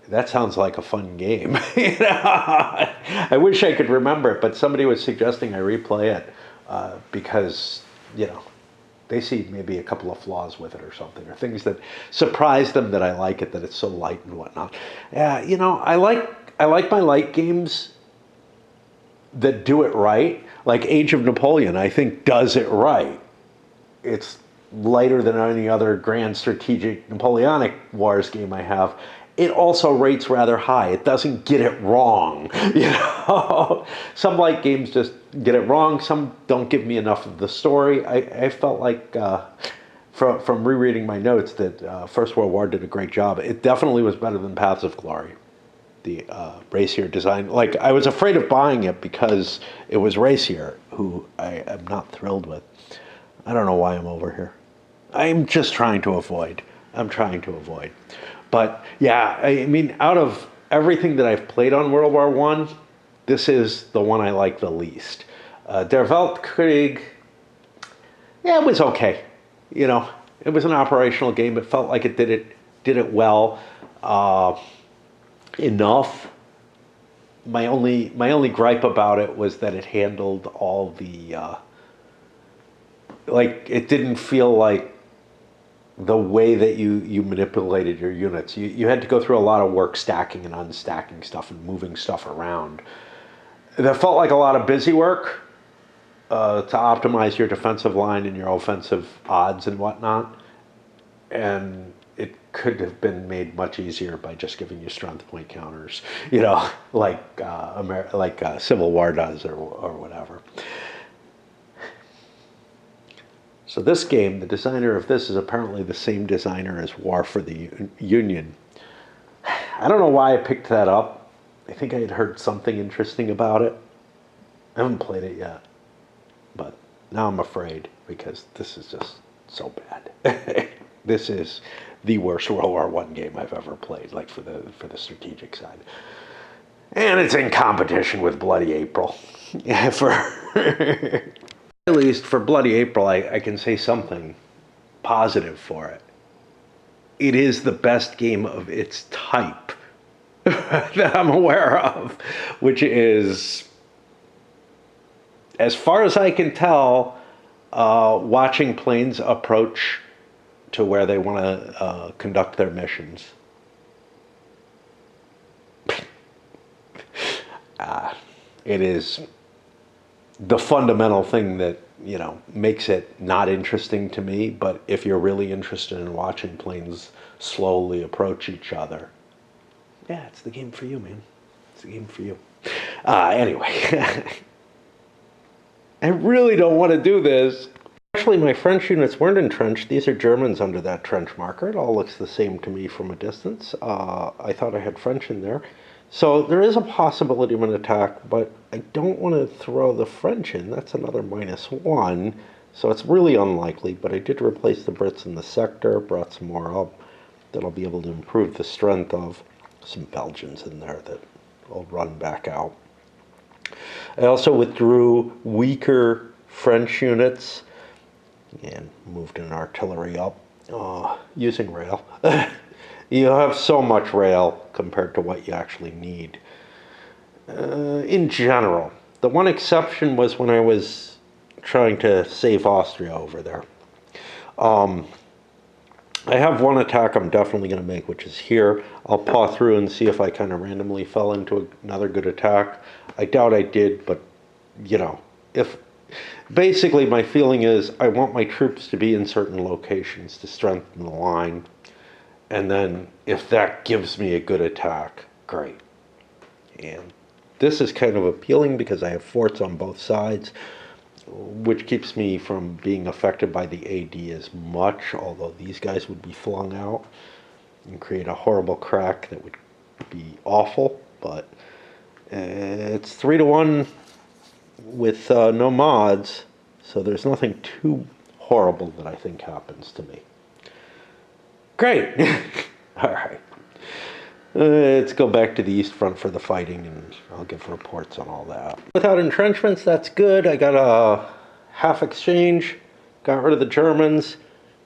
that sounds like a fun game. I wish I could remember it, but somebody was suggesting I replay it because, they see maybe a couple of flaws with it or something, or things that surprise them that I like it, that it's so light and whatnot. Yeah, I like my light games that do it right. Like Age of Napoleon, I think does it right. It's lighter than any other grand strategic Napoleonic Wars game I have. It also rates rather high. It doesn't get it wrong. Some light games just get it wrong. Some don't give me enough of the story. I felt like from rereading my notes that First World War did a great job. It definitely was better than Paths of Glory, the racier design. Like, I was afraid of buying it because it was racier, who I am not thrilled with. I don't know why I'm over here. I'm just trying to avoid. But yeah, I mean, out of everything that I've played on World War One, this is the one I like the least. Der Weltkrieg, yeah, it was okay. It was an operational game. It felt like it did it well enough. My only gripe about it was that it handled all the it didn't feel like the way that you manipulated your units. You had to go through a lot of work stacking and unstacking stuff and moving stuff around. That felt like a lot of busy work to optimize your defensive line and your offensive odds and whatnot. And it could have been made much easier by just giving you strength point counters, like Civil War does or whatever. So this game, the designer of this is apparently the same designer as War for the Union. I don't know why I picked that up. I think I had heard something interesting about it. I haven't played it yet, but now I'm afraid because this is just so bad. This is the worst World War One game I've ever played, like for the strategic side. And it's in competition with Bloody April. Yeah, for at least for Bloody April, I can say something positive for it. It is the best game of its type that I'm aware of, which is, as far as I can tell, watching planes approach to where they want to conduct their missions. It is the fundamental thing that, you know, makes it not interesting to me. But if you're really interested in watching planes slowly approach each other, yeah, it's the game for you, man. It's the game for you. Anyway, I really don't want to do this. Actually, my French units weren't entrenched. These are Germans under that trench marker. It all looks the same to me from a distance. I thought I had French in there. So there is a possibility of an attack, but I don't want to throw the French in. That's another -1. So it's really unlikely, but I did replace the Brits in the sector, brought some more up that I'll be able to improve the strength of. Some Belgians in there that will run back out. I also withdrew weaker French units and moved an artillery up using rail. You have so much rail compared to what you actually need. In general, the one exception was when I was trying to save Austria over there. I have one attack I'm definitely going to make, which is here. I'll paw through and see if I kind of randomly fell into another good attack. I doubt I did, but, you know, if... Basically, my feeling is I want my troops to be in certain locations to strengthen the line. And then if that gives me a good attack, great. And this is kind of appealing because I have forts on both sides, which keeps me from being affected by the AD as much, although these guys would be flung out and create a horrible crack that would be awful. But it's 3-1 with no mods, so there's nothing too horrible that I think happens to me. Great. All right. Let's go back to the East Front for the fighting, and I'll give reports on all that. Without entrenchments, that's good. I got a half exchange, got rid of the Germans,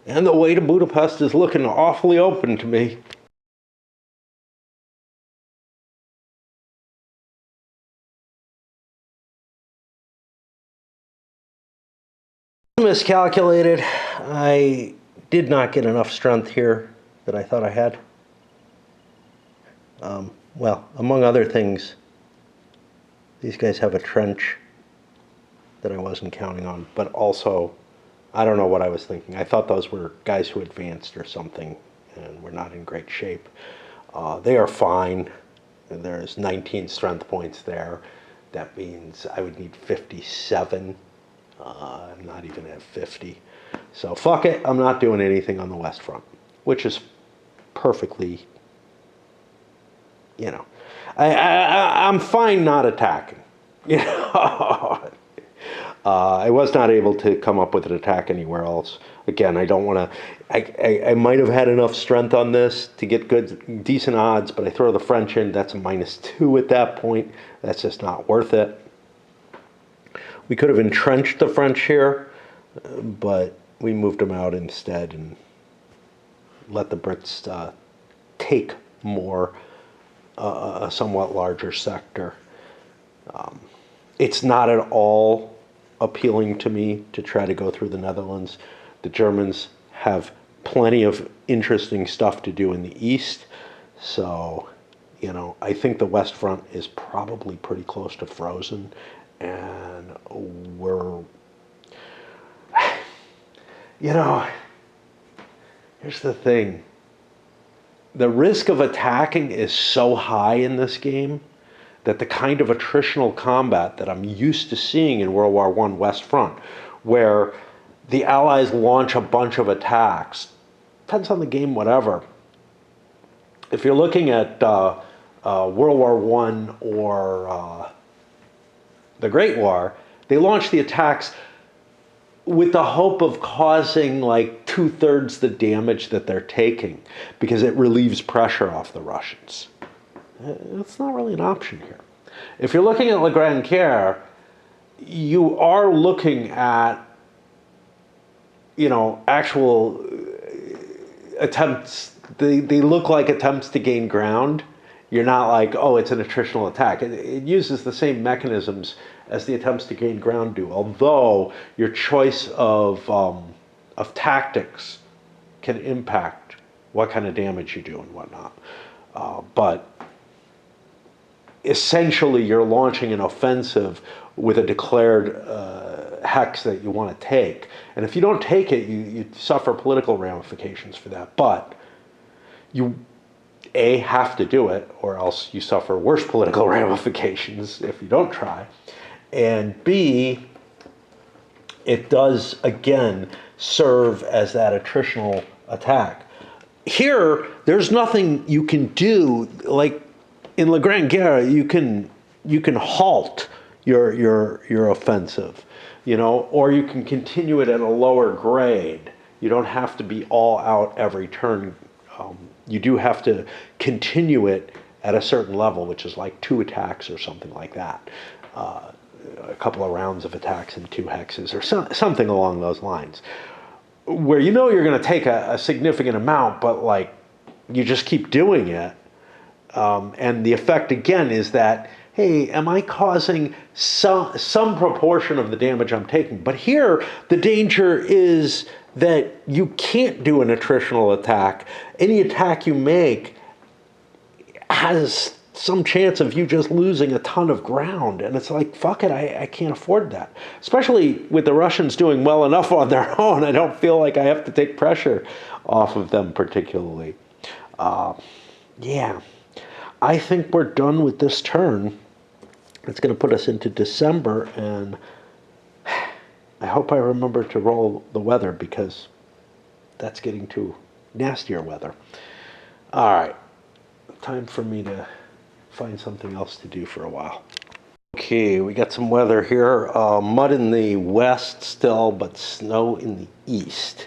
and the way to Budapest is looking awfully open to me. Miscalculated. I did not get enough strength here that I thought I had. Well, among other things, these guys have a trench that I wasn't counting on, but also, I don't know what I was thinking. I thought those were guys who advanced or something and were not in great shape. They are fine. There's 19 strength points there. That means I would need 57. I'm not even at 50. So fuck it, I'm not doing anything on the West Front, which is perfectly, you know, I'm fine not attacking. You know, I was not able to come up with an attack anywhere else. Again, I don't want to. I might have had enough strength on this to get decent odds, but I throw the French in. That's a -2 at that point. That's just not worth it. We could have entrenched the French here, but we moved them out instead and let the Brits take more, a somewhat larger sector. It's not at all appealing to me to try to go through the Netherlands. The Germans have plenty of interesting stuff to do in the east, so, you know, I think the West Front is probably pretty close to frozen, and we're, you know, here's the thing. The risk of attacking is so high in this game that the kind of attritional combat that I'm used to seeing in World War I West Front, where the Allies launch a bunch of attacks, depends on the game, whatever. If you're looking at World War I or the Great War, they launched the attacks with the hope of causing like 2/3 the damage that they're taking because it relieves pressure off the Russians. It's not really an option here. If you're looking at La Grande Guerre, you are looking at, actual attempts. They look like attempts to gain ground. You're not like, oh, it's an attritional attack. It uses the same mechanisms as the attempts to gain ground do, although your choice of tactics can impact what kind of damage you do and whatnot. But essentially, you're launching an offensive with a declared hex that you want to take. And if you don't take it, you suffer political ramifications for that. But you, A, have to do it, or else you suffer worse political ramifications if you don't try. And B, it does, again, serve as that attritional attack. Here, there's nothing you can do. Like in La Grande Guerre, you can halt your offensive, or you can continue it at a lower grade. You don't have to be all out every turn. You do have to continue it at a certain level, which is like 2 attacks or something like that. A couple of rounds of attacks and 2 hexes or something along those lines. Where you're going to take a significant amount, but like you just keep doing it. And the effect again is that, hey, am I causing some proportion of the damage I'm taking? But here, the danger is that you can't do an attritional attack. Any attack you make has some chance of you just losing a ton of ground. And it's like, fuck it, I can't afford that. Especially with the Russians doing well enough on their own, I don't feel like I have to take pressure off of them particularly. Yeah, I think we're done with this turn. It's going to put us into December, and I hope I remember to roll the weather because that's getting to nastier weather. All right, time for me to find something else to do for a while. Okay, we got some weather here. Mud in the west still, but snow in the east.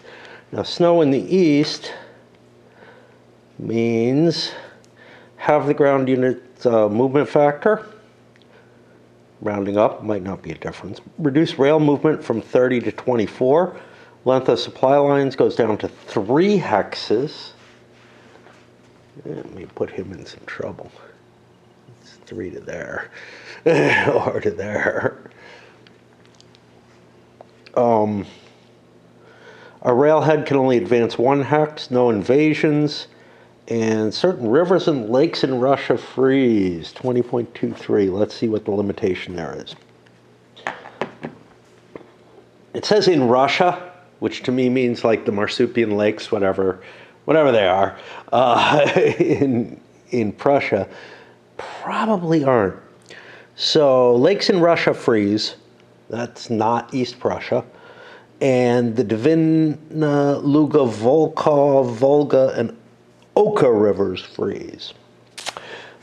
Now, snow in the east means have the ground unit movement factor. Rounding up, might not be a difference. Reduce rail movement from 30 to 24. Length of supply lines goes down to 3 hexes. Let me put him in some trouble. It's 3 to there, or to there. A railhead can only advance 1 hex, no invasions, and certain rivers and lakes in Russia freeze, 20.23. Let's see what the limitation there is. It says in Russia, which to me means like the Marsupial Lakes, whatever they are, in Prussia, probably aren't. So lakes in Russia freeze. That's not East Prussia. And the Dvina, Luga, Volga, and Oka rivers freeze.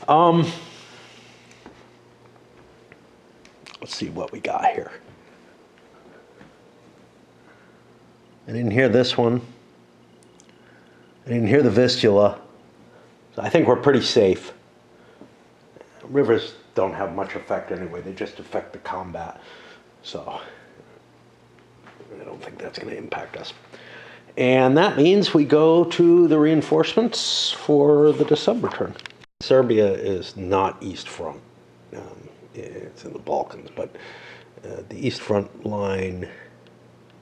Let's see what we got here. I didn't hear this one. I didn't hear the Vistula. So I think we're pretty safe. Rivers don't have much effect anyway. They just affect the combat. So I don't think that's going to impact us. And that means we go to the reinforcements for the December turn. Serbia is not East Front. It's in the Balkans, but the East Front line,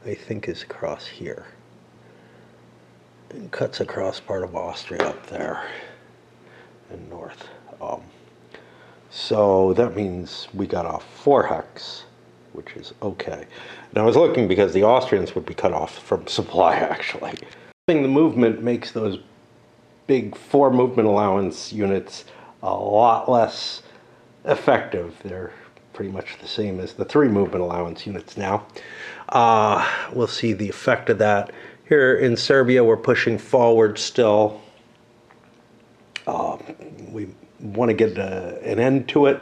I think, is across here. It cuts across part of Austria up there and north. So that means we got off 4 hex, which is okay. And I was looking because the Austrians would be cut off from supply, actually. The movement makes those big 4 movement allowance units a lot less effective. They're pretty much the same as the 3 movement allowance units now. We'll see the effect of that. Here in Serbia, we're pushing forward still. We want to get an end to it.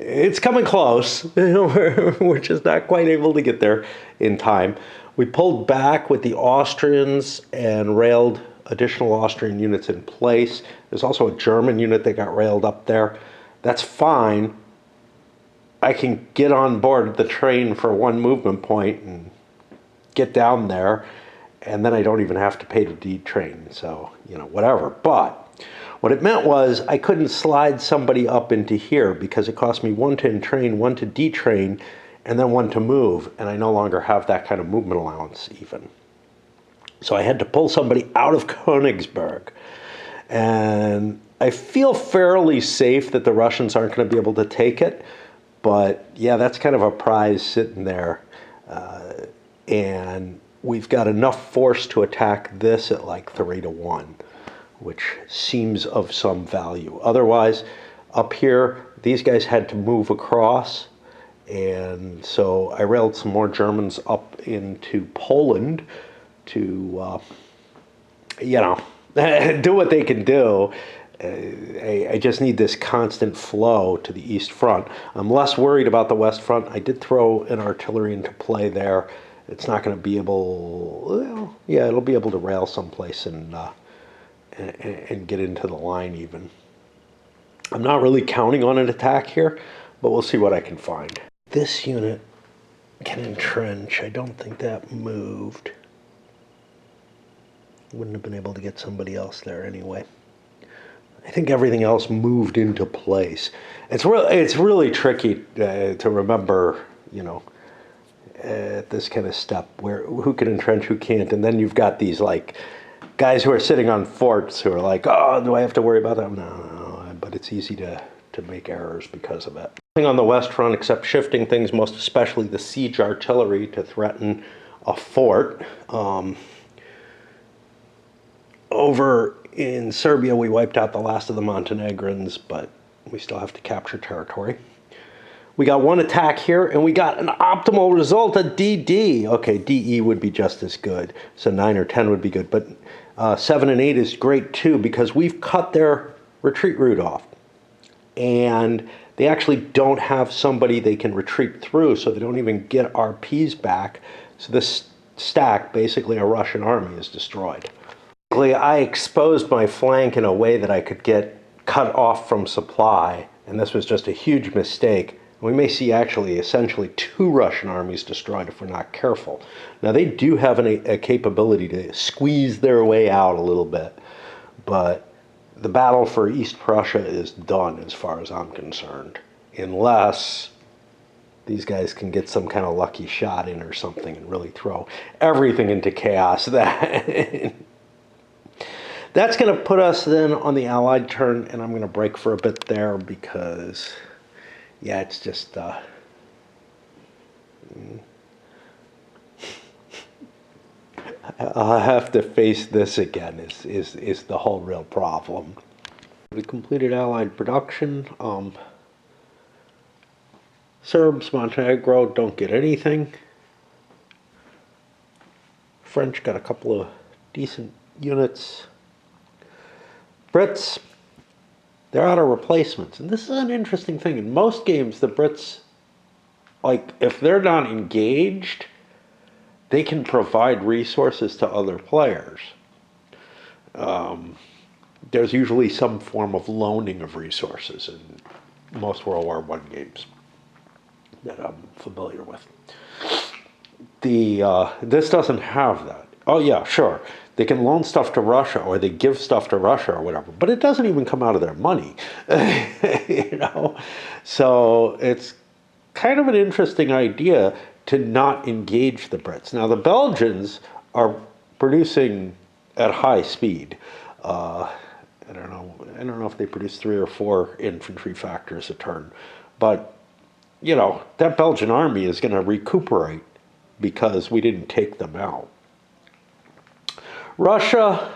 it's coming close. We're just not quite able to get there in time. We pulled back with the Austrians and railed additional Austrian units in place. There's also a German unit that got railed up there. That's fine. I can get on board the train for one movement point and get down there, and then I don't even have to pay to detrain, so, whatever. But what it meant was I couldn't slide somebody up into here because it cost me one to entrain, one to detrain, and then one to move, and I no longer have that kind of movement allowance even. So I had to pull somebody out of Königsberg, and I feel fairly safe that the Russians aren't going to be able to take it, but yeah, that's kind of a prize sitting there, and we've got enough force to attack this at like 3-1, which seems of some value. Otherwise, up here, these guys had to move across, and so I railed some more Germans up into Poland to, do what they can do. I just need this constant flow to the East Front. I'm less worried about the West Front. I did throw an artillery into play there. It's not going to be able, it'll be able to rail someplace and get into the line even. I'm not really counting on an attack here, but we'll see what I can find. This unit can entrench. I don't think that moved. Wouldn't have been able to get somebody else there anyway. I think everything else moved into place. It's really tricky to remember, at this kind of step who can entrench, who can't, and then you've got these like guys who are sitting on forts who are like, oh, do I have to worry about that? No, but it's easy to make errors because of it. Nothing on the West Front except shifting things, most especially the siege artillery to threaten a fort. Over in Serbia, we wiped out the last of the Montenegrins, but we still have to capture territory. We got one attack here, and we got an optimal result at DD. Okay, DE would be just as good, so 9 or 10 would be good, but 7 and 8 is great too, because we've cut their retreat route off. And they actually don't have somebody they can retreat through, so they don't even get RPs back. So this stack, basically a Russian army, is destroyed. I exposed my flank in a way that I could get cut off from supply, and this was just a huge mistake. We may see actually essentially 2 Russian armies destroyed if we're not careful. Now they do have a capability to squeeze their way out a little bit, but the battle for East Prussia is done as far as I'm concerned, unless these guys can get some kind of lucky shot in or something and really throw everything into chaos. That's going to put us then on the Allied turn, and I'm going to break for a bit there because, yeah, it's just, I'll have to face this again is the whole real problem. We completed Allied production. Serbs, Montenegro don't get anything. French got a couple of decent units. Brits, they're out of replacements. And this is an interesting thing. In most games, the Brits, like, if they're not engaged, they can provide resources to other players. There's usually some form of loaning of resources in most World War I games that I'm familiar with. This doesn't have that. Oh yeah, sure. They can loan stuff to Russia, or they give stuff to Russia or whatever, but it doesn't even come out of their money, So it's kind of an interesting idea to not engage the Brits. Now the Belgians are producing at high speed. I don't know if they produce 3 or 4 infantry factors a turn, but that Belgian army is going to recuperate because we didn't take them out. Russia,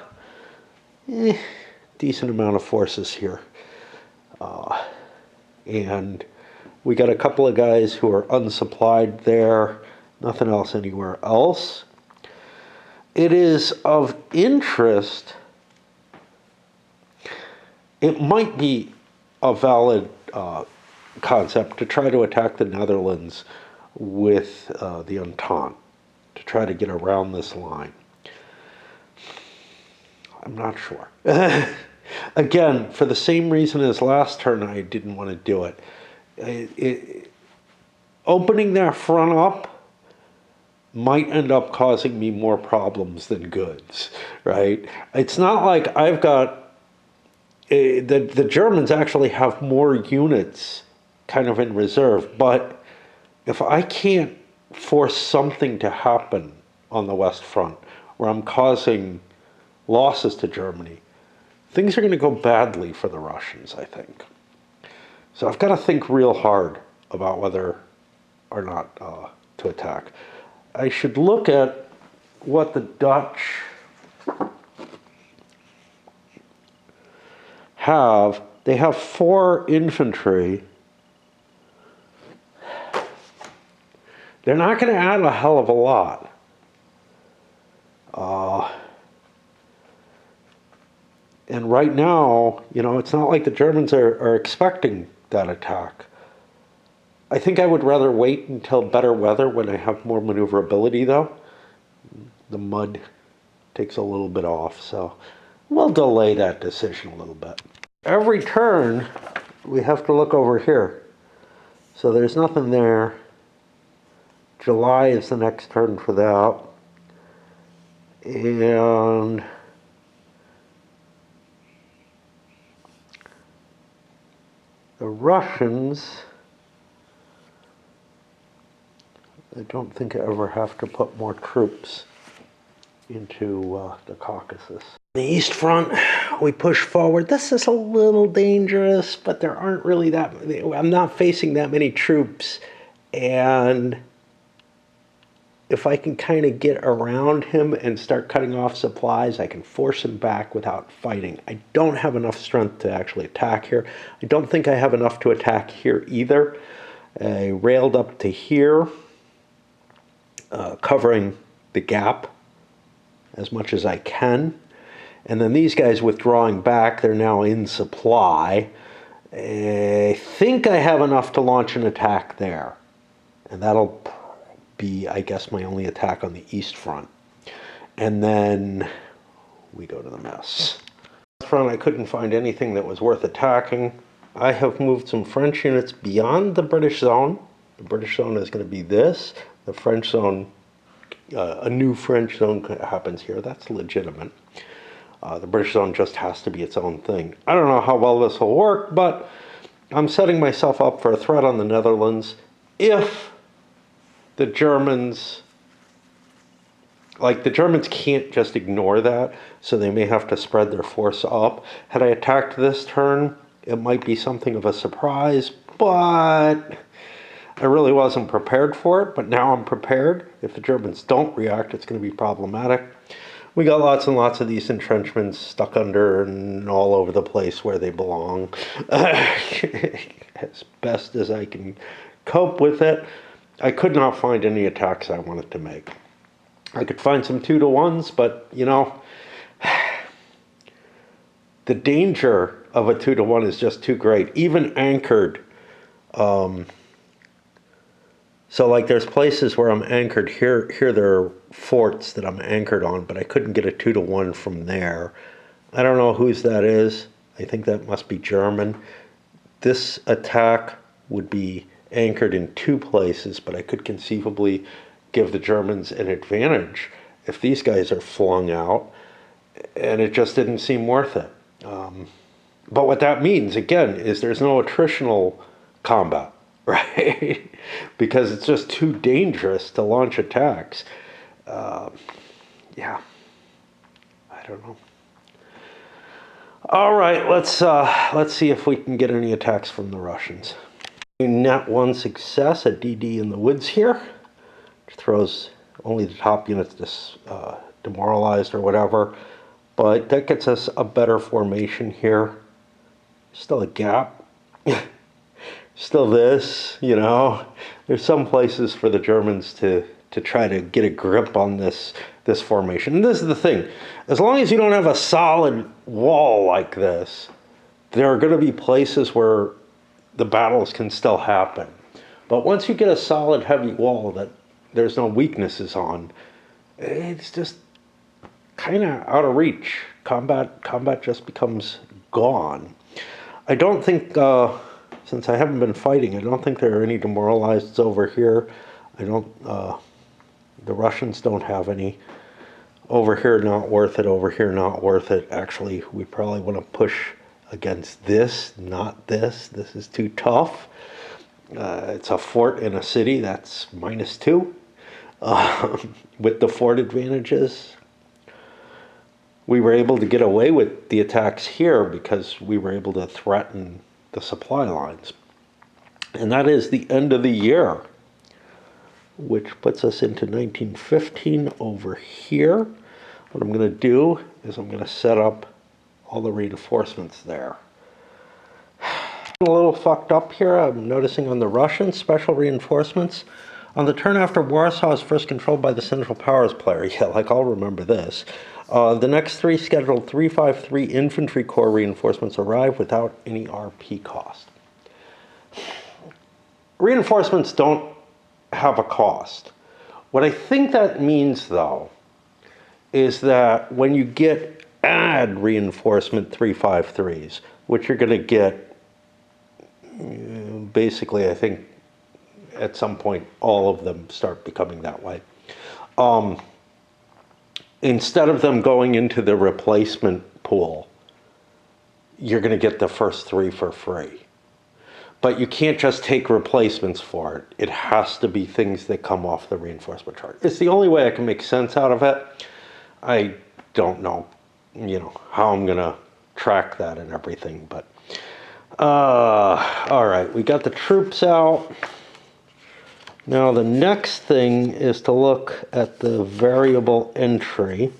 decent amount of forces here. And we got a couple of guys who are unsupplied there, nothing else anywhere else. It is of interest, it might be a valid concept to try to attack the Netherlands with the Entente, to try to get around this line. I'm not sure. Again, for the same reason as last turn, I didn't want to do it. Opening that front up might end up causing me more problems than goods, right? It's not like I've got, the Germans actually have more units kind of in reserve, but if I can't force something to happen on the West Front where I'm causing losses to Germany, things are going to go badly for the Russians, I think. So I've got to think real hard about whether or not to attack. I should look at what the Dutch have. They have 4 infantry. They're not going to add a hell of a lot. And right now, you know, it's not like the Germans are expecting that attack. I think I would rather wait until better weather when I have more maneuverability, though. The mud takes a little bit off, so we'll delay that decision a little bit. Every turn, we have to look over here. So there's nothing there. July is the next turn for that. And the Russians, I don't think I ever have to put more troops into the Caucasus. The East Front, we push forward. This is a little dangerous, but there aren't really that, I'm not facing that many troops. And if I can kind of get around him and start cutting off supplies, I can force him back without fighting. I don't have enough strength to actually attack here. I don't think I have enough to attack here either. I railed up to here, covering the gap as much as I can. And then these guys withdrawing back, they're now in supply. I think I have enough to launch an attack there. And that'll be, I guess, my only attack on the East Front. And then we go to the mess. West Front, I couldn't find anything that was worth attacking. I have moved some French units beyond the British zone. The British zone is going to be this. The French zone, a new French zone happens here. That's legitimate. The British zone just has to be its own thing. I don't know how well this will work, but I'm setting myself up for a threat on the Netherlands if the Germans, the Germans can't just ignore that, so they may have to spread their force up. Had I attacked this turn, it might be something of a surprise, but I really wasn't prepared for it, but now I'm prepared. If the Germans don't react, it's going to be problematic. We got lots and lots of these entrenchments stuck under and all over the place where they belong. As best as I can cope with it. I could not find any attacks I wanted to make. I could find some 2-to-1s, but, you know, the danger of a 2-to-1 is just too great. Even anchored, so like there's places where I'm anchored. Here there are forts that I'm anchored on, but I couldn't get a 2-to-1 from there. I don't know whose that is. I think that must be German. This attack would be anchored in 2 places, but I could conceivably give the Germans an advantage if these guys are flung out, and it just didn't seem worth it. But what that means, again, is there's no attritional combat, right? Because it's just too dangerous to launch attacks. Yeah, I don't know. All right, let's see if we can get any attacks from the Russians. Net 1 success, a DD in the woods here, which throws only the top units demoralized or whatever, but that gets us a better formation here. Still a gap. Still this, you know. There's some places for the Germans to try to get a grip on this formation. And this is the thing. As long as you don't have a solid wall like this, there are going to be places where the battles can still happen. But once you get a solid heavy wall that there's no weaknesses on, it's just kind of out of reach. Combat just becomes gone. I don't think, since I haven't been fighting, I don't think there are any demoralized over here. I don't, the Russians don't have any. Over here, not worth it. Over here, not worth it. Actually, we probably want to push against this, not this. This is too tough. It's a fort in a city, that's -2. With the fort advantages, we were able to get away with the attacks here because we were able to threaten the supply lines. And that is the end of the year, which puts us into 1915 over here. What I'm going to do is I'm going to set up all the reinforcements there. A little fucked up here, I'm noticing on the Russians, special reinforcements. On the turn after Warsaw is first controlled by the Central Powers player. Yeah, like I'll remember this. The next 3 scheduled 353 Infantry Corps reinforcements arrive without any RP cost. Reinforcements don't have a cost. What I think that means, though, is that when you add reinforcement 353s, which you're going to get, basically, I think, at some point, all of them start becoming that way. Instead of them going into the replacement pool, you're going to get the first 3 for free. But you can't just take replacements for it. It has to be things that come off the reinforcement chart. It's the only way I can make sense out of it. I don't know, how I'm going to track that and everything. But, all right, we got the troops out. Now the next thing is to look at the variable entry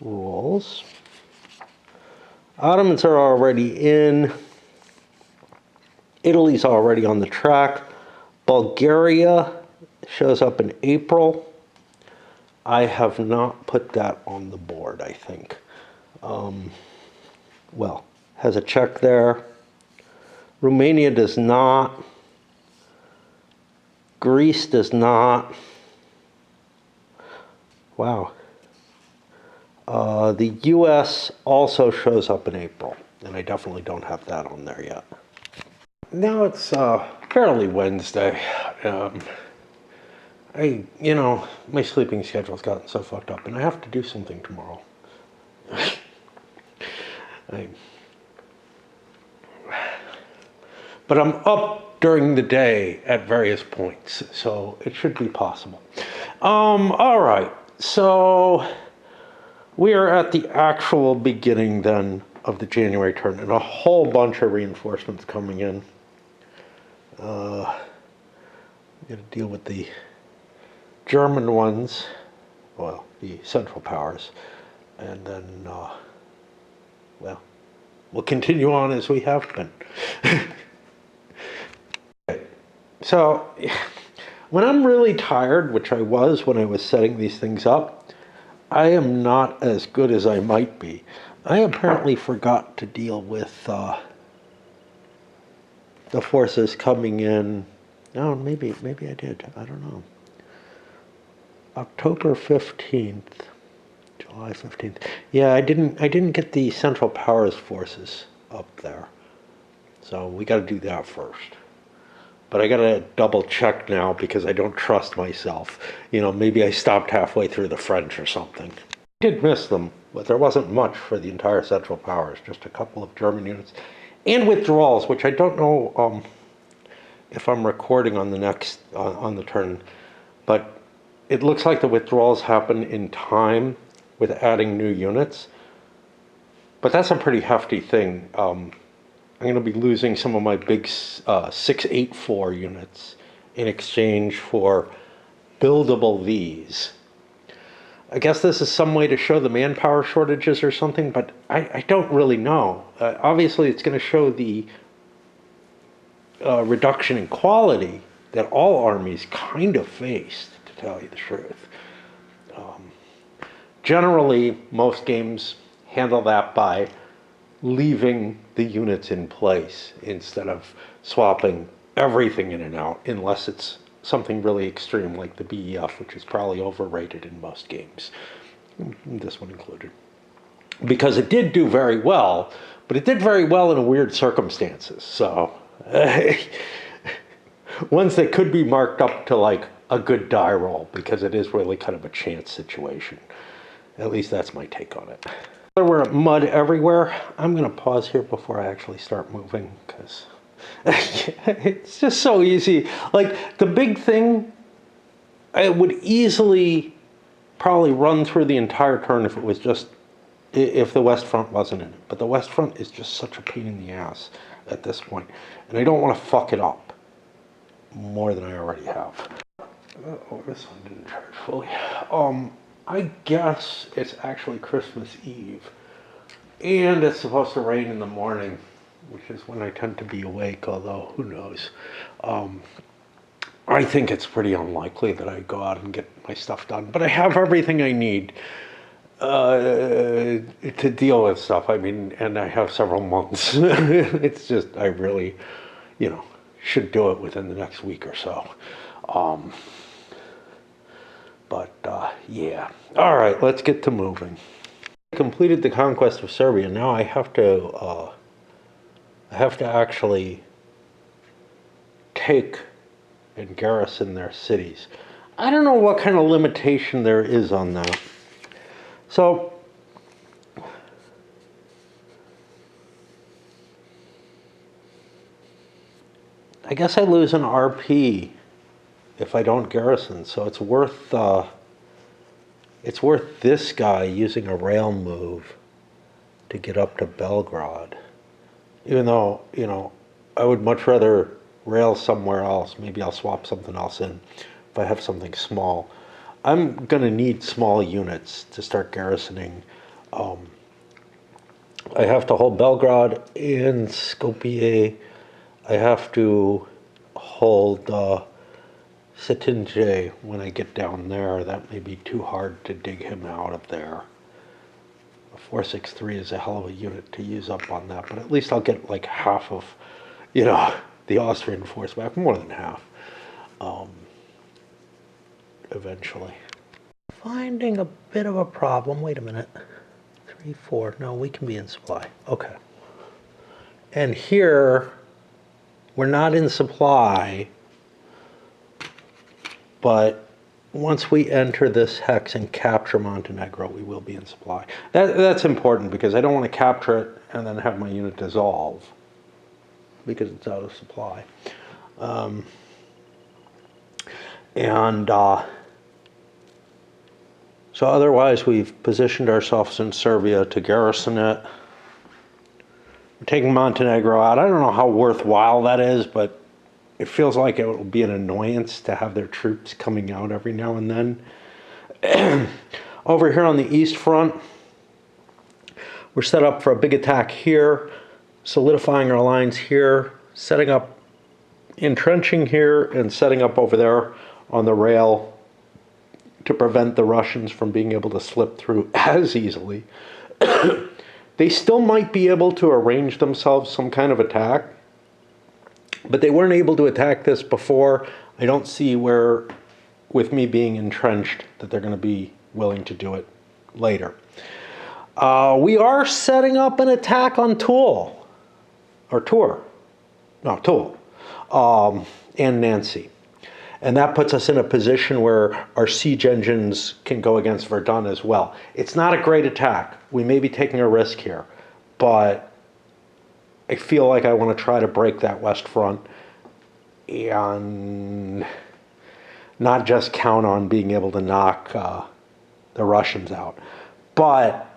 rules. Ottomans are already in. Italy's already on the track. Bulgaria shows up in April. I have not put that on the board, I think. Well, has a check there. Romania does not. Greece does not. Wow. The US also shows up in April, and I definitely don't have that on there yet. Now it's fairly Wednesday. My sleeping schedule's gotten so fucked up, and I have to do something tomorrow. But I'm up during the day at various points, so it should be possible. All right, so we are at the actual beginning then of the January turn, and a whole bunch of reinforcements coming in. We got to deal with the German ones, well, the Central Powers, and then, well, we'll continue on as we have been. So, when I'm really tired, which I was when I was setting these things up, I am not as good as I might be. I apparently forgot to deal with the forces coming in. Oh, maybe I did. I don't know. October 15th, July 15th. Yeah, I didn't get the Central Powers forces up there. So we got to do that first. But I got to double check now because I don't trust myself. Maybe I stopped halfway through the French or something. I did miss them, but there wasn't much for the entire Central Powers, just a couple of German units. And withdrawals, which I don't know if I'm recording on the next, on the turn, but it looks like the withdrawals happen in time with adding new units. But that's a pretty hefty thing. I'm going to be losing some of my big 684 units in exchange for buildable Vs. I guess this is some way to show the manpower shortages or something, but I don't really know. Obviously, it's going to show the reduction in quality that all armies kind of faced, to tell you the truth. Generally, most games handle that by leaving the units in place instead of swapping everything in and out, unless it's something really extreme like the BEF, which is probably overrated in most games, this one included. Because it did do very well, but it did very well in weird circumstances. So ones that could be marked up to like a good die roll, because it is really kind of a chance situation. At least that's my take on it. We're at mud everywhere. I'm gonna pause here before I actually start moving, because it's just so easy. Like the big thing, I would easily probably run through the entire turn if it was just, if the west front wasn't in it. But the west front is just such a pain in the ass at this point, and I don't want to fuck it up more than I already have. Oh, this one didn't charge fully. I guess it's actually Christmas Eve, and it's supposed to rain in the morning, which is when I tend to be awake, although who knows. I think it's pretty unlikely that I go out and get my stuff done, but I have everything I need to deal with stuff. I mean, and I have several months. It's just, I really, should do it within the next week or so. Yeah. All right, let's get to moving. I completed the conquest of Serbia. Now I have to actually take and garrison their cities. I don't know what kind of limitation there is on that. So I guess I lose an RP if I don't garrison, so it's worth this guy using a rail move to get up to Belgrade. Even though, I would much rather rail somewhere else. Maybe I'll swap something else in if I have something small. I'm going to need small units to start garrisoning. I have to hold Belgrade and Skopje. I have to hold Cetinje when I get down there. That may be too hard to dig him out of there. A 463 is a hell of a unit to use up on that, but at least I'll get like half of, the Austrian force back, more than half, eventually. Finding a bit of a problem. Wait a minute. 3, 4. No, we can be in supply. Okay. And here, we're not in supply, but once we enter this hex and capture Montenegro, we will be in supply. That's important, because I don't want to capture it and then have my unit dissolve because it's out of supply. So otherwise, we've positioned ourselves in Serbia to garrison it. We're taking Montenegro out. I don't know how worthwhile that is, but it feels like it will be an annoyance to have their troops coming out every now and then. Over here on the east front, we're set up for a big attack here, solidifying our lines here, setting up, entrenching here, and setting up over there on the rail to prevent the Russians from being able to slip through as easily. They still might be able to arrange themselves some kind of attack, but they weren't able to attack this before. I don't see where, with me being entrenched, that they're going to be willing to do it later. We are setting up an attack on Toul, and Nancy. And that puts us in a position where our siege engines can go against Verdun as well. It's not a great attack. We may be taking a risk here, but I feel like I want to try to break that west front and not just count on being able to knock the Russians out. But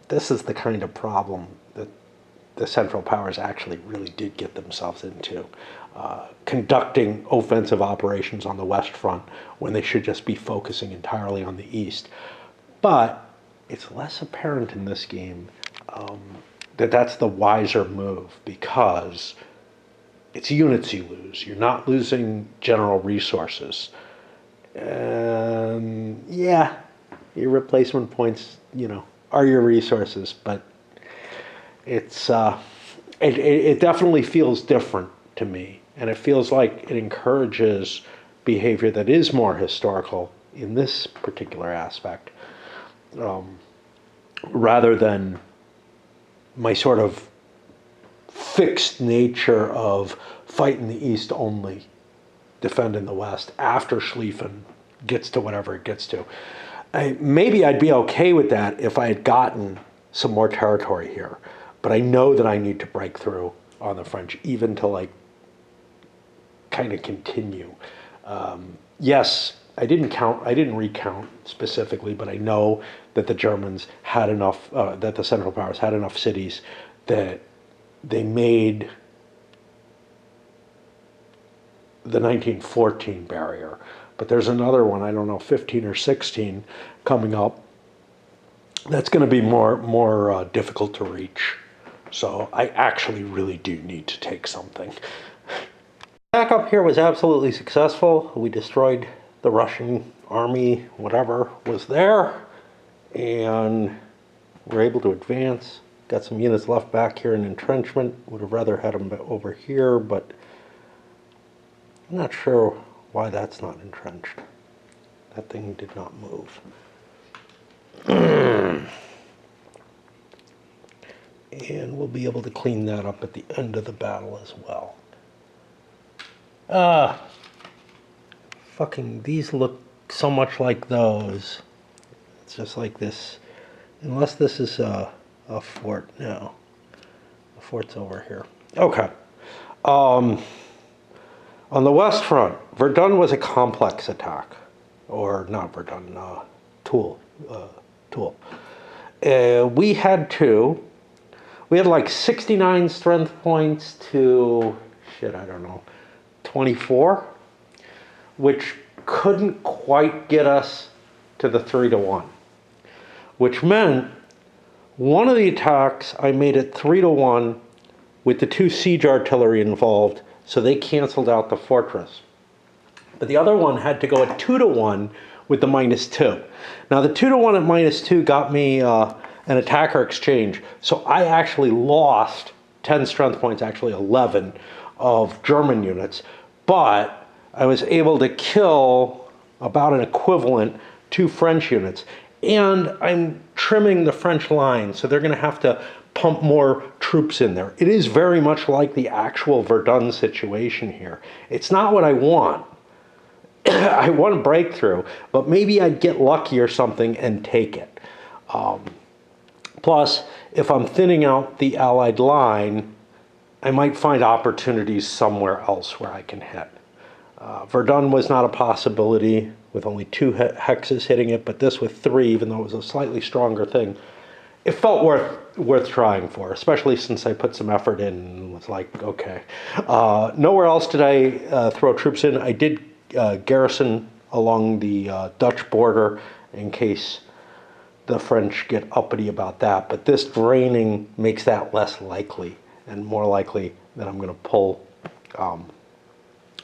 this is the kind of problem that the Central Powers actually really did get themselves into. Conducting offensive operations on the west front when they should just be focusing entirely on the east. But it's less apparent in this game that that's the wiser move, because it's units you lose. You're not losing general resources. Yeah, your replacement points, are your resources, but It's it definitely feels different to me, and it feels like it encourages behavior that is more historical in this particular aspect, rather than my sort of fixed nature of fight in the East only, defend in the West after Schlieffen gets to whatever it gets to. Maybe I'd be okay with that if I had gotten some more territory here, but I know that I need to break through on the French, even to like kind of continue. Yes, I didn't recount specifically, but I know that the Germans had enough, that the Central Powers had enough cities that they made the 1914 barrier. But there's another one, I don't know, 15 or 16 coming up. That's going to be more difficult to reach. So I actually really do need to take something. Back up here was absolutely successful. We destroyed the Russian army, whatever was there, and we're able to advance. Got some units left back here in entrenchment. Would have rather had them over here, but I'm not sure why that's not entrenched. That thing did not move. And we'll be able to clean that up at the end of the battle as well. Fucking, these look so much like those. It's just like this. Unless this is a fort. No. The fort's over here. Okay. On the West Front, Verdun was a complex attack. Or not Verdun, Toul. Toul. We had like 69 strength points to, shit, I don't know, 24, which couldn't quite get us to the 3-1, which meant one of the attacks I made it 3-1 with the 2 siege artillery involved, so they canceled out the fortress. But the other one had to go at 2-1 with the -2. Now the 2-1 at -2 got me an attacker exchange, so I actually lost 10 strength points, actually 11, of German units, but I was able to kill about an equivalent 2 French units. And I'm trimming the French line, so they're going to have to pump more troops in there. It is very much like the actual Verdun situation here. It's not what I want. I want a breakthrough, but maybe I'd get lucky or something and take it. Plus, if I'm thinning out the Allied line, I might find opportunities somewhere else where I can hit. Verdun was not a possibility with only 2 hexes hitting it, but this with 3, even though it was a slightly stronger thing, it felt worth trying for, especially since I put some effort in and was like, okay. Nowhere else did I throw troops in. I did garrison along the Dutch border in case the French get uppity about that, but this draining makes that less likely and more likely that I'm going to pull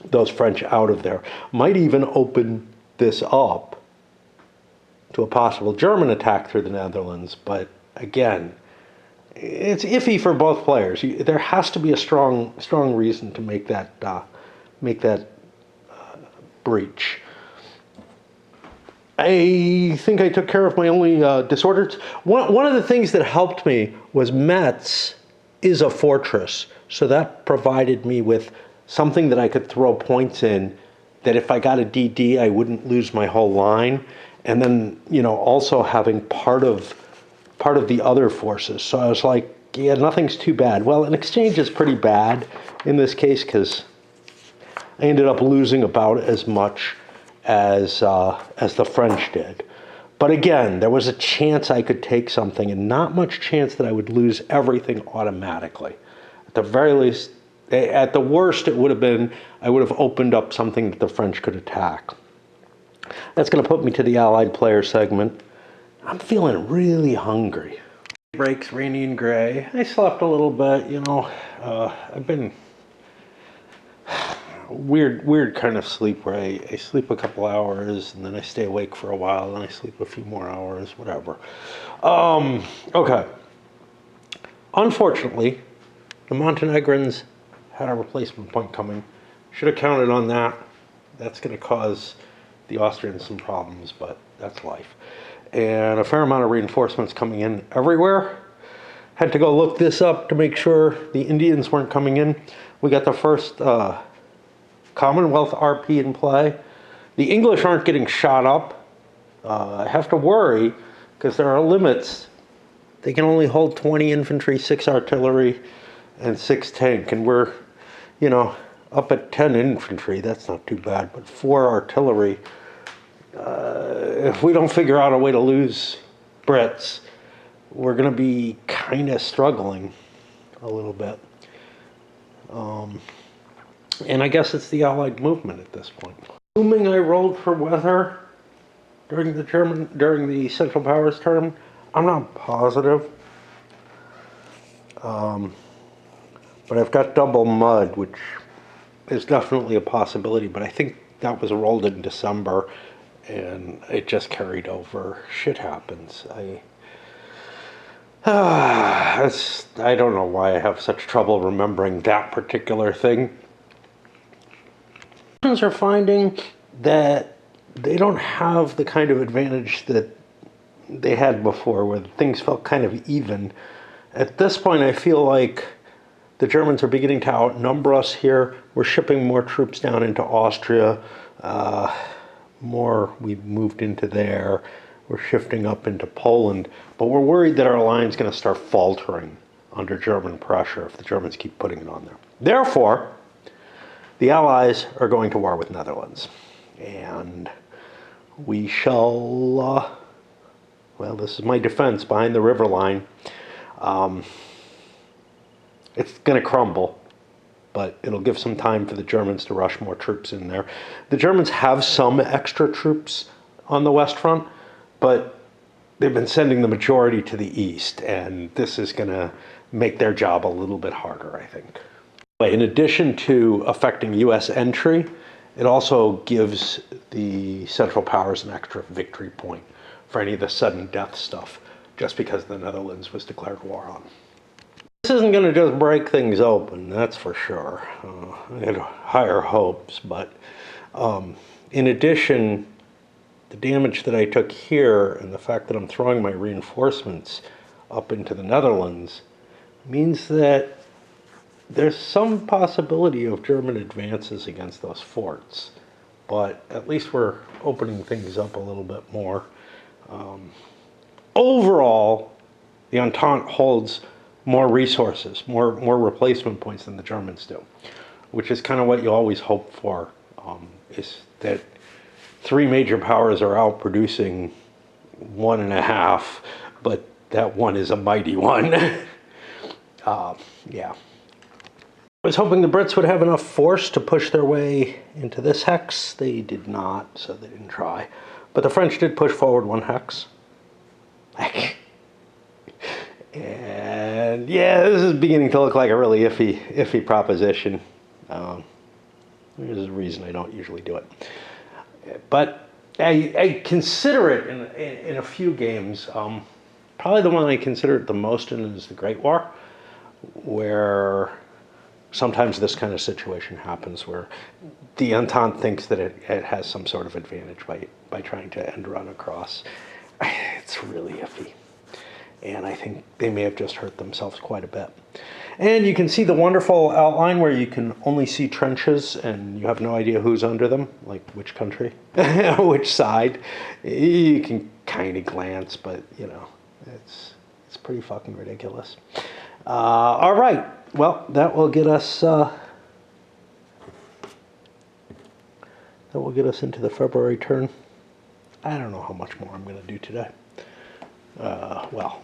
those French out of there. Might even open this up to a possible German attack through the Netherlands, but again, it's iffy for both players. There has to be a strong reason to make that breach. I think I took care of my only disorders. One of the things that helped me was Metz is a fortress, so that provided me with something that I could throw points in, that if I got a DD, I wouldn't lose my whole line. And then, also having part of the other forces. So I was like, yeah, nothing's too bad. Well, an exchange is pretty bad in this case because I ended up losing about as much as the French did. But again, there was a chance I could take something and not much chance that I would lose everything automatically. At the very least, at the worst, it would have been, I would have opened up something that the French could attack. That's going to put me to the Allied player segment. I'm feeling really hungry. Breaks, rainy and gray. I slept a little bit, I've been weird kind of sleep where I sleep a couple hours and then I stay awake for a while and I sleep a few more hours, whatever. Okay. Unfortunately, the Montenegrins had a replacement point coming. Should have counted on that. That's going to cause the Austrians some problems, but that's life. And a fair amount of reinforcements coming in everywhere. Had to go look this up to make sure the Indians weren't coming in. We got the first Commonwealth RP in play. The English aren't getting shot up. I have to worry because there are limits. They can only hold 20 infantry, 6 artillery, and 6 tank. And we're, you know, up at 10 infantry. That's not too bad. But 4 artillery. If we don't figure out a way to lose Brits, we're going to be kind of struggling a little bit. And I guess it's the Allied movement at this point. Assuming I rolled for weather during the Central Powers term, I'm not positive. But I've got double mud, which is definitely a possibility, but I think that was rolled in December and it just carried over. Shit happens. I don't know why I have such trouble remembering that particular thing. Russians are finding that they don't have the kind of advantage that they had before, where things felt kind of even. At this point, I feel like the Germans are beginning to outnumber us here. We're shipping more troops down into Austria. We've moved into there. We're shifting up into Poland. But we're worried that our line's going to start faltering under German pressure if the Germans keep putting it on there. Therefore, the Allies are going to war with Netherlands. And we shall, well, this is my defense behind the river line. It's going to crumble, but it'll give some time for the Germans to rush more troops in there. The Germans have some extra troops on the West Front, but they've been sending the majority to the east, and this is going to make their job a little bit harder, I think. In addition to affecting U.S. entry, it also gives the Central Powers an extra victory point for any of the sudden death stuff, just because the Netherlands was declared war on. This isn't going to just break things open, that's for sure. I had higher hopes, but in addition, the damage that I took here and the fact that I'm throwing my reinforcements up into the Netherlands means that there's some possibility of German advances against those forts, but at least we're opening things up a little bit more. Overall, the Entente holds more resources, more replacement points than the Germans do, which is kind of what you always hope for, is that 3 major powers are out producing 1.5, but that one is a mighty one. Yeah. I was hoping the Brits would have enough force to push their way into this hex. They did not, so they didn't try. But the French did push forward 1 hex. And yeah, this is beginning to look like a really iffy proposition. There's a reason I don't usually do it. But I consider it in a few games. Probably the one I consider it the most in is the Great War, where sometimes this kind of situation happens where the Entente thinks that it has some sort of advantage by trying to end run across. It's really iffy. And I think they may have just hurt themselves quite a bit. And you can see the wonderful outline where you can only see trenches and you have no idea who's under them, like which country, which side. You can kind of glance, but you know, it's pretty fucking ridiculous. All right, well, that will get us into the February turn. I don't know how much more I'm going to do today. Well,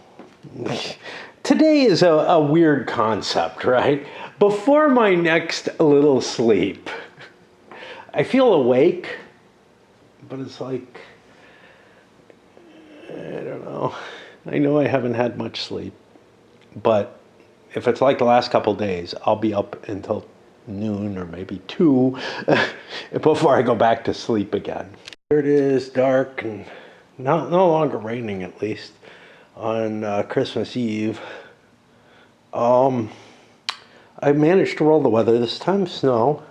today is a weird concept, right? Before my next little sleep, I feel awake, but it's like, I don't know. I know I haven't had much sleep, but if it's like the last couple days, I'll be up until noon or maybe 2 before I go back to sleep again. Here it is, dark and no longer raining, at least on Christmas Eve. I managed to roll the weather this time, snow.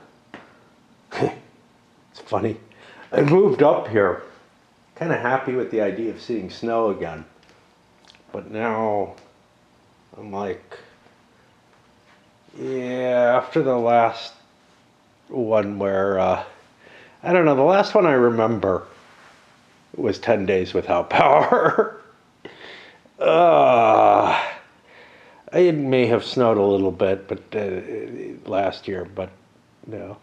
It's funny. I moved up here, kind of happy with the idea of seeing snow again. But now I'm like, yeah, after the last one where, I don't know, the last one I remember was 10 days without power. It may have snowed a little bit, but last year, but no.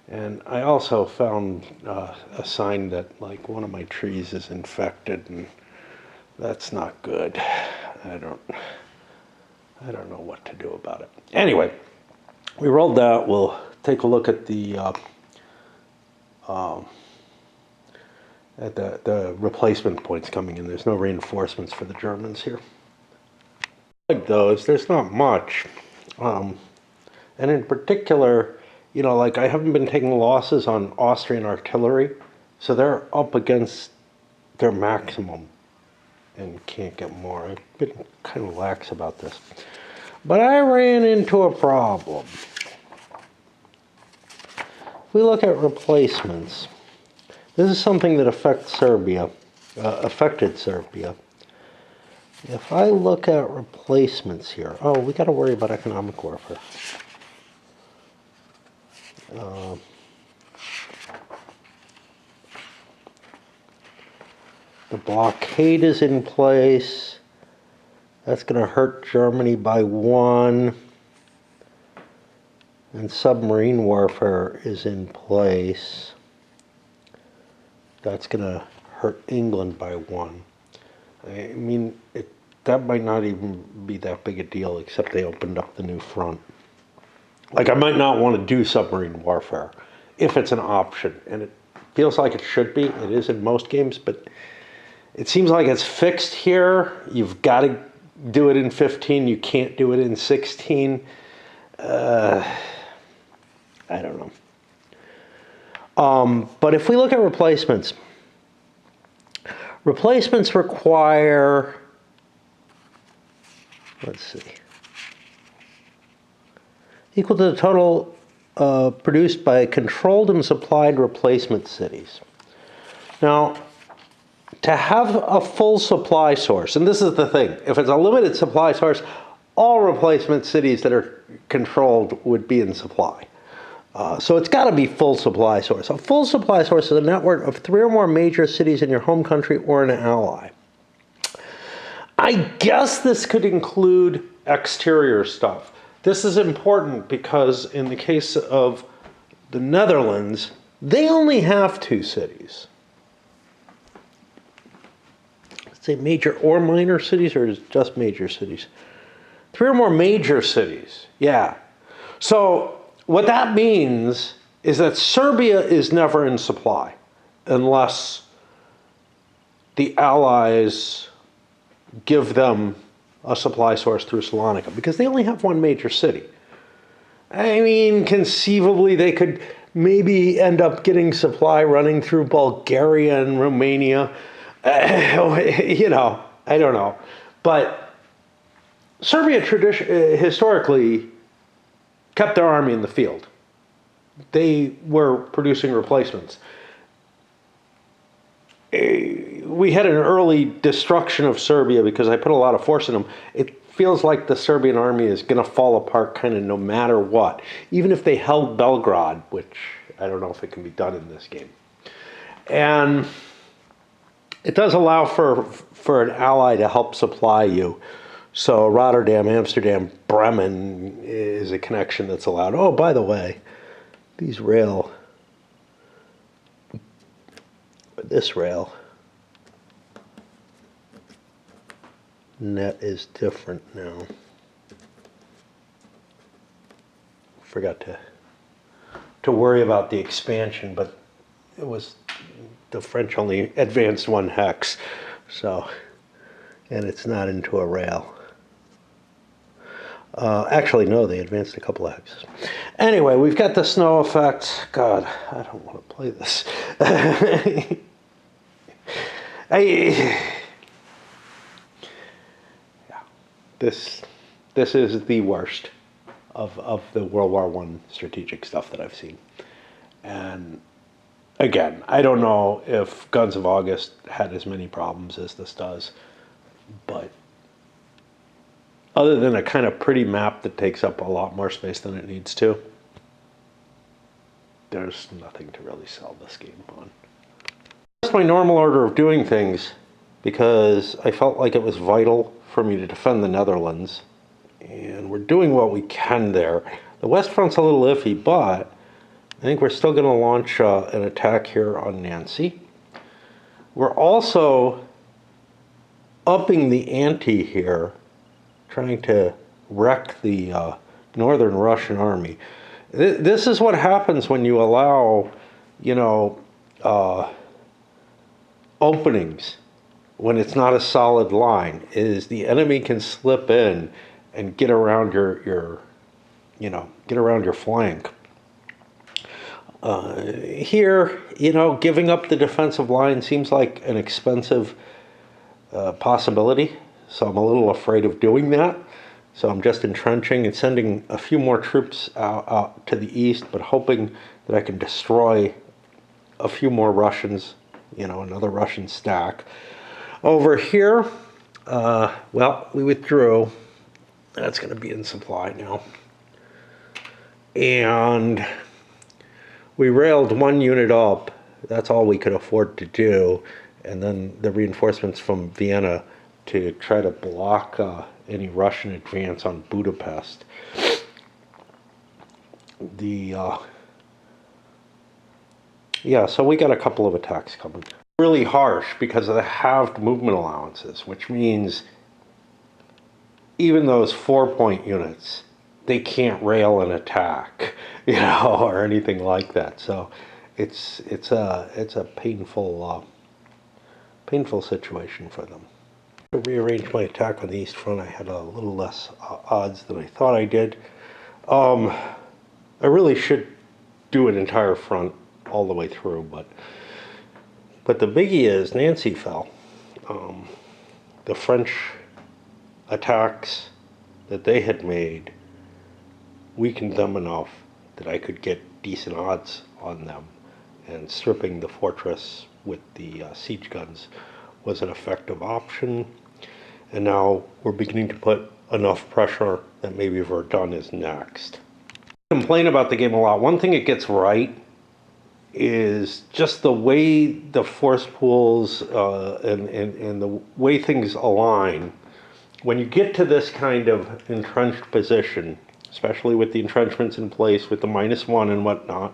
And I also found a sign that like one of my trees is infected, and that's not good. I don't know what to do about it. Anyway, we rolled that. We'll take a look at the replacement points coming in. There's no reinforcements for the Germans here. Like those, there's not much. And in particular, you know, like I haven't been taking losses on Austrian artillery, so they're up against their maximum and can't get more. I've been kind of lax about this. But I ran into a problem. If we look at replacements, this is something that affected Serbia. If I look at replacements here, oh, we got to worry about economic warfare. The blockade is in place. That's going to hurt Germany by 1. And submarine warfare is in place. That's going to hurt England by 1. I mean, that might not even be that big a deal, except they opened up the new front. Like, I might not want to do submarine warfare if it's an option. And it feels like it should be. It is in most games, but it seems like it's fixed here. You've got to do it in 15. You can't do it in 16. I don't know. But if we look at replacements, replacements require, let's see, equal to the total produced by controlled and supplied replacement cities. Now, to have a full supply source, and this is the thing, if it's a limited supply source, all replacement cities that are controlled would be in supply. So it's got to be full supply source. A full supply source is a network of 3 or more major cities in your home country or an ally. I guess this could include exterior stuff. This is important because in the case of the Netherlands, they only have 2 cities. Let's say major or minor cities, or just major cities? 3 or more major cities, yeah. So what that means is that Serbia is never in supply unless the Allies give them a supply source through Salonika, because they only have 1 major city. I mean, conceivably, they could maybe end up getting supply running through Bulgaria and Romania. You know, I don't know. But Serbia historically kept their army in the field. They were producing replacements. We had an early destruction of Serbia because I put a lot of force in them. It feels like the Serbian army is going to fall apart kind of no matter what. Even if they held Belgrade, which I don't know if it can be done in this game. And it does allow for an ally to help supply you. So Rotterdam, Amsterdam, Bremen is a connection that's allowed. Oh, by the way, this rail net is different now. Forgot to worry about the expansion, but it was, the French only advanced 1 hex, so, and it's not into a rail. Actually, no, they advanced a couple of hexes. Anyway, we've got the snow effect. God, I don't want to play this. this is the worst of the World War I strategic stuff that I've seen. And again, I don't know if Guns of August had as many problems as this does, but other than a kind of pretty map that takes up a lot more space than it needs to, there's nothing to really sell this game on. That's my normal order of doing things because I felt like it was vital for me to defend the Netherlands, and we're doing what we can there. The West Front's a little iffy, but I think we're still going to launch an attack here on Nancy. We're also upping the ante here, trying to wreck the northern Russian army. This is what happens when you allow, you know, openings when it's not a solid line, is the enemy can slip in and get around your get around your flank. Here, you know, giving up the defensive line seems like an expensive possibility, so I'm a little afraid of doing that. So I'm just entrenching and sending a few more troops out to the east, but hoping that I can destroy a few more Russians, you know, another Russian stack. Over here, well, we withdrew. That's going to be in supply now. And we railed one unit up. That's all we could afford to do. And then the reinforcements from Vienna to try to block any Russian advance on Budapest. Yeah, so we got a couple of attacks coming. Really harsh because of the halved movement allowances, which means even those 4-point units, they can't rail an attack, you know, or anything like that. So it's a painful situation for them. To rearrange my attack on the East Front, I had a little less odds than I thought I did. I really should do an entire front all the way through, but the biggie is Nancy fell. The French attacks that they had made weakened them enough that I could get decent odds on them, and stripping the fortress with the siege guns was an effective option. And now we're beginning to put enough pressure that maybe Verdun is next. I complain about the game a lot. One thing it gets right is just the way the force pools and the way things align. When you get to this kind of entrenched position, especially with the entrenchments in place, with the -1 and whatnot,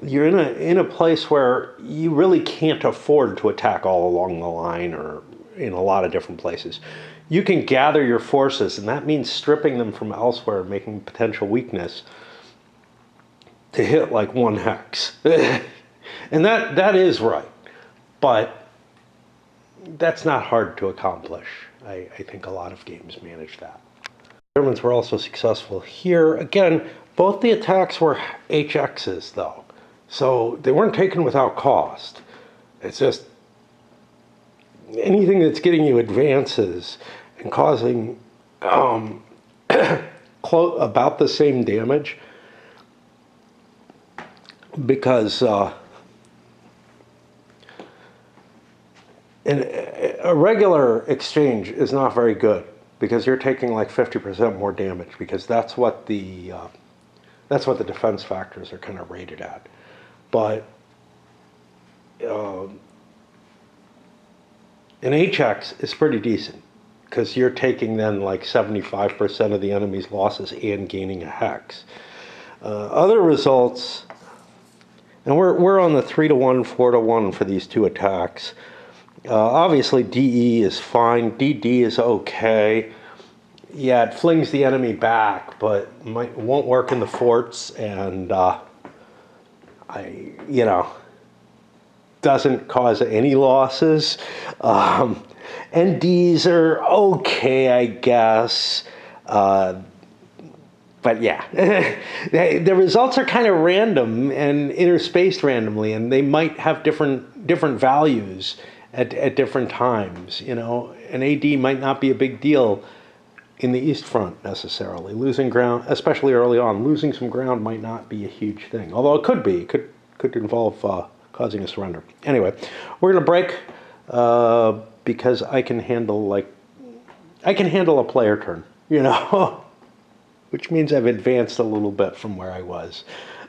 you're in a place where you really can't afford to attack all along the line or in a lot of different places. You can gather your forces, and that means stripping them from elsewhere, making potential weakness to hit like 1 hex. And that is right, but that's not hard to accomplish. I think a lot of games manage that. The Germans were also successful here. Again, both the attacks were HXs though, so they weren't taken without cost. It's just anything that's getting you advances and causing about the same damage, because a regular exchange is not very good, because you're taking like 50% more damage, because that's what the defense factors are kind of rated at. But an HX is pretty decent, because you're taking then like 75% of the enemy's losses and gaining a hex. Other results, and we're on the 3-1, 4-1 for these two attacks. Obviously DE is fine, DD is okay. Yeah, it flings the enemy back, but won't work in the forts, and doesn't cause any losses. NDs are okay, I guess. But yeah, the results are kind of random and interspaced randomly, and they might have different values at different times. You know, an AD might not be a big deal in the East Front necessarily. Losing ground, especially early on, losing some ground might not be a huge thing. Although it could be. It could involve causing a surrender. Anyway, we're going to break because I can handle a player turn, you know, which means I've advanced a little bit from where I was.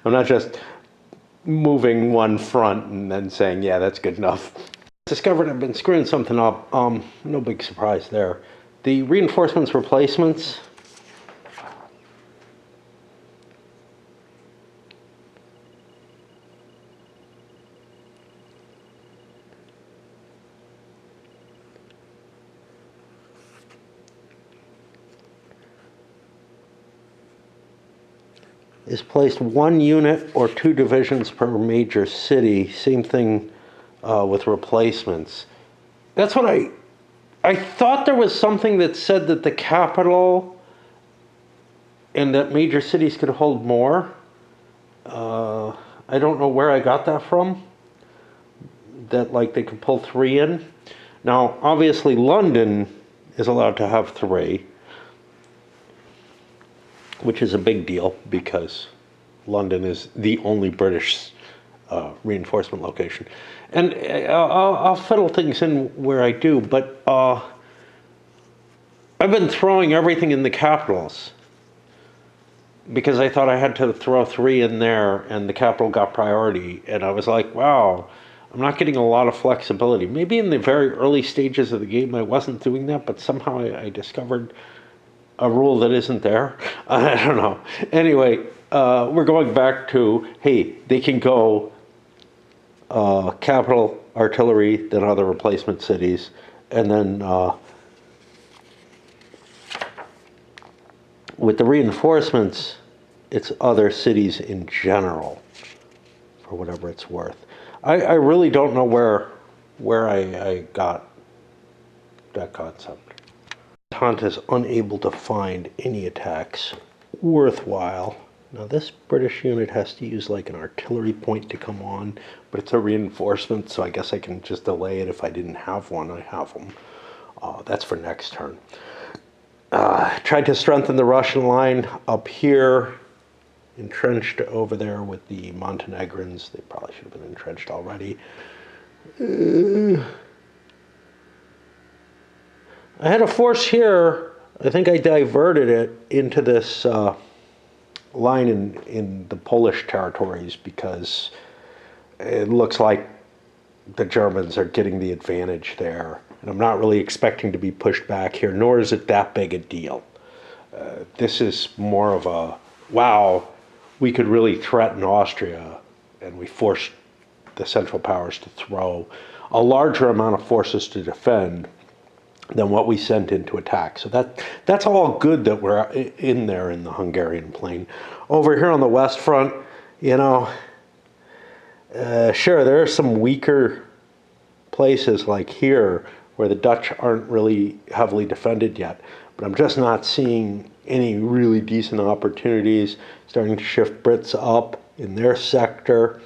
I'm not just moving one front and then saying, yeah, that's good enough. Discovered I've been screwing something up. No big surprise there. The reinforcements replacements. Is placed 1 unit or 2 divisions per major city. Same thing with replacements. That's what I thought there was something that said that the capital and that major cities could hold more. I don't know where I got that from. That like they could pull 3 in. Now, obviously, London is allowed to have 3. Which is a big deal because London is the only British reinforcement location. And I'll fiddle things in where I do, but I've been throwing everything in the capitals because I thought I had to throw 3 in there and the capital got priority. And I was like, wow, I'm not getting a lot of flexibility. Maybe in the very early stages of the game I wasn't doing that, but somehow I discovered a rule that isn't there. I don't know. Anyway, we're going back to, hey, they can go capital, artillery, then other replacement cities, and then with the reinforcements, it's other cities in general, for whatever it's worth. I really don't know where I got that concept. Entente is unable to find any attacks worthwhile. Now this British unit has to use like an artillery point to come on, but it's a reinforcement, so I guess I can just delay it. If I didn't have one, I have them. That's for next turn. Tried to strengthen the Russian line up here, entrenched over there with the Montenegrins. They probably should have been entrenched already. I had a force here. I think I diverted it into this line in the Polish territories because it looks like the Germans are getting the advantage there. And I'm not really expecting to be pushed back here, nor is it that big a deal. This is more of a, wow, we could really threaten Austria, and we forced the Central Powers to throw a larger amount of forces to defend than what we sent in to attack. So that's all good that we're in there in the Hungarian plain. Over here on the West Front, you know, sure, there are some weaker places like here where the Dutch aren't really heavily defended yet, but I'm just not seeing any really decent opportunities. Starting to shift Brits up in their sector.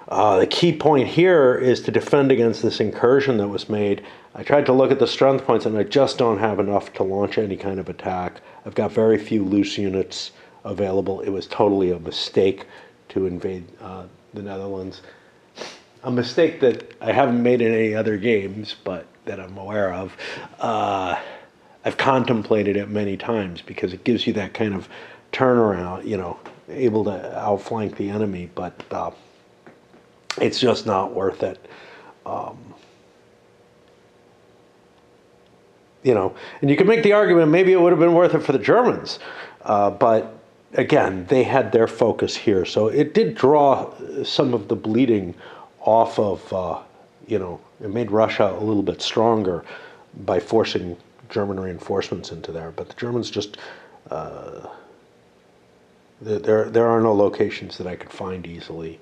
The key point here is to defend against this incursion that was made. I tried to look at the strength points and I just don't have enough to launch any kind of attack. I've got very few loose units available. It was totally a mistake to invade the Netherlands. A mistake that I haven't made in any other games, but that I'm aware of. I've contemplated it many times because it gives you that kind of turnaround, you know, able to outflank the enemy, but it's just not worth it. You know, and you can make the argument maybe it would have been worth it for the Germans, but again, they had their focus here, so it did draw some of the bleeding off of, you know, it made Russia a little bit stronger by forcing German reinforcements into there, but the Germans just, there are no locations that I could find easily,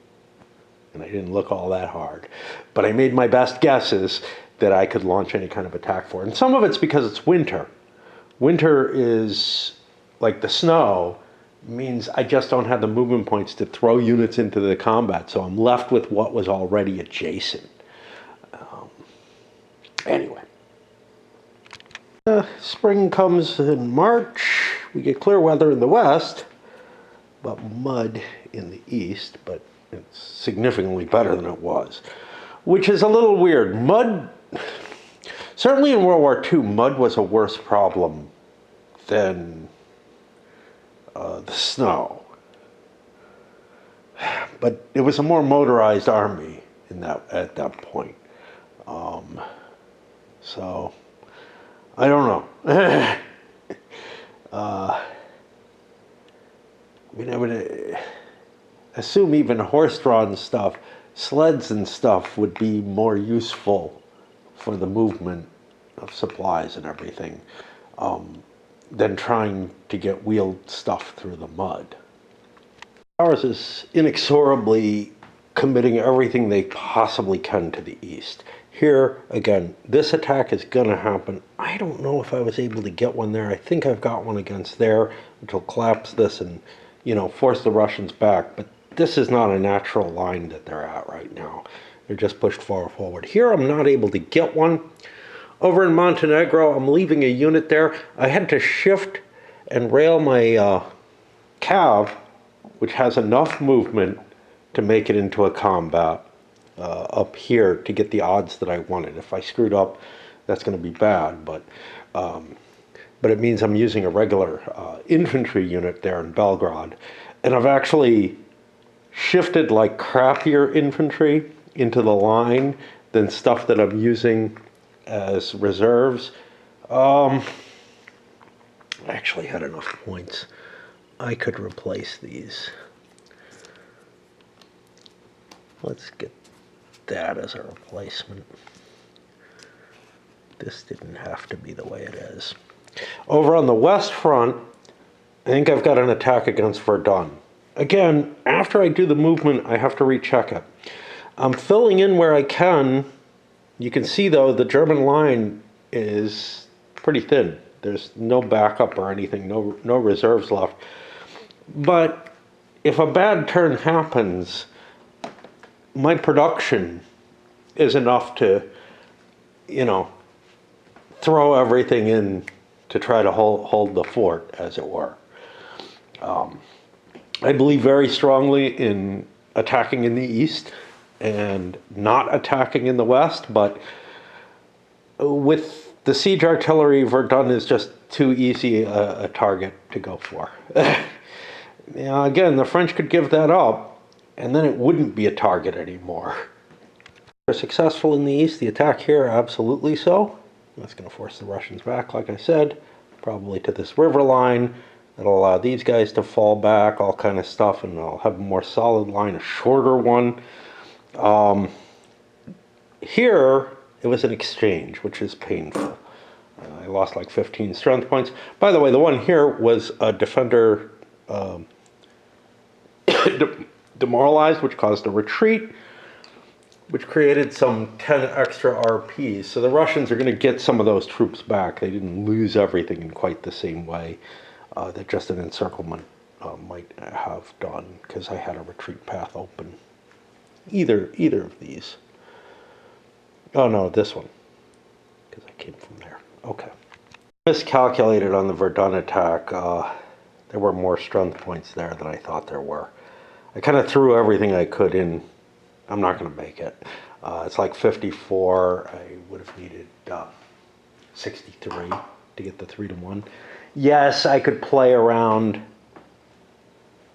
and I didn't look all that hard, but I made my best guesses that I could launch any kind of attack for. And some of it's because it's winter. Winter is like the snow, means I just don't have the movement points to throw units into the combat, so I'm left with what was already adjacent. Anyway. Spring comes in March. We get clear weather in the west, but mud in the east, but it's significantly better than it was, which is a little weird. Mud, certainly in World War II, mud was a worse problem than the snow. But it was a more motorized army at that point. So, I don't know. I mean, I would assume even horse-drawn stuff, sleds and stuff would be more useful for the movement of supplies and everything than trying to get wheeled stuff through the mud. Ours is inexorably committing everything they possibly can to the east. Here, again, this attack is going to happen. I don't know if I was able to get one there. I think I've got one against there, which will collapse this and, you know, force the Russians back. But this is not a natural line that they're at right now. They're just pushed far forward. Here, I'm not able to get one. Over in Montenegro, I'm leaving a unit there. I had to shift and rail my cav, which has enough movement to make it into a combat up here to get the odds that I wanted. If I screwed up, that's going to be bad, but it means I'm using a regular infantry unit there in Belgrade. And I've actually shifted like crappier infantry into the line than stuff that I'm using as reserves. I actually had enough points. I could replace these. Let's get that as a replacement. This didn't have to be the way it is. Over on the west front, I think I've got an attack against Verdun. Again, after I do the movement, I have to recheck it. I'm filling in where I can. You can see, though, the German line is pretty thin. There's no backup or anything, no reserves left. But if a bad turn happens, my production is enough to, you know, throw everything in to try to hold the fort, as it were. I believe very strongly in attacking in the east and not attacking in the west, but with the siege artillery, Verdun is just too easy a target to go for. Now, again, the French could give that up, and then it wouldn't be a target anymore. They're successful in the east. The attack here, absolutely so. That's going to force the Russians back, like I said, probably to this river line. That'll allow these guys to fall back, all kind of stuff, and I'll have a more solid line, a shorter one. Here, it was an exchange, which is painful. I lost like 15 strength points. By the way, the one here was a defender demoralized, which caused a retreat, which created some 10 extra RPs. So the Russians are going to get some of those troops back. They didn't lose everything in quite the same way that just an encirclement might have done, because I had a retreat path open. Either of these. Oh no, this one, because I came from there. Okay. Miscalculated on the Verdun attack. There were more strength points there than I thought there were. I kind of threw everything I could in. I'm not going to make it. It's like 54. I would have needed 63 to get the 3-to-1. Yes, I could play around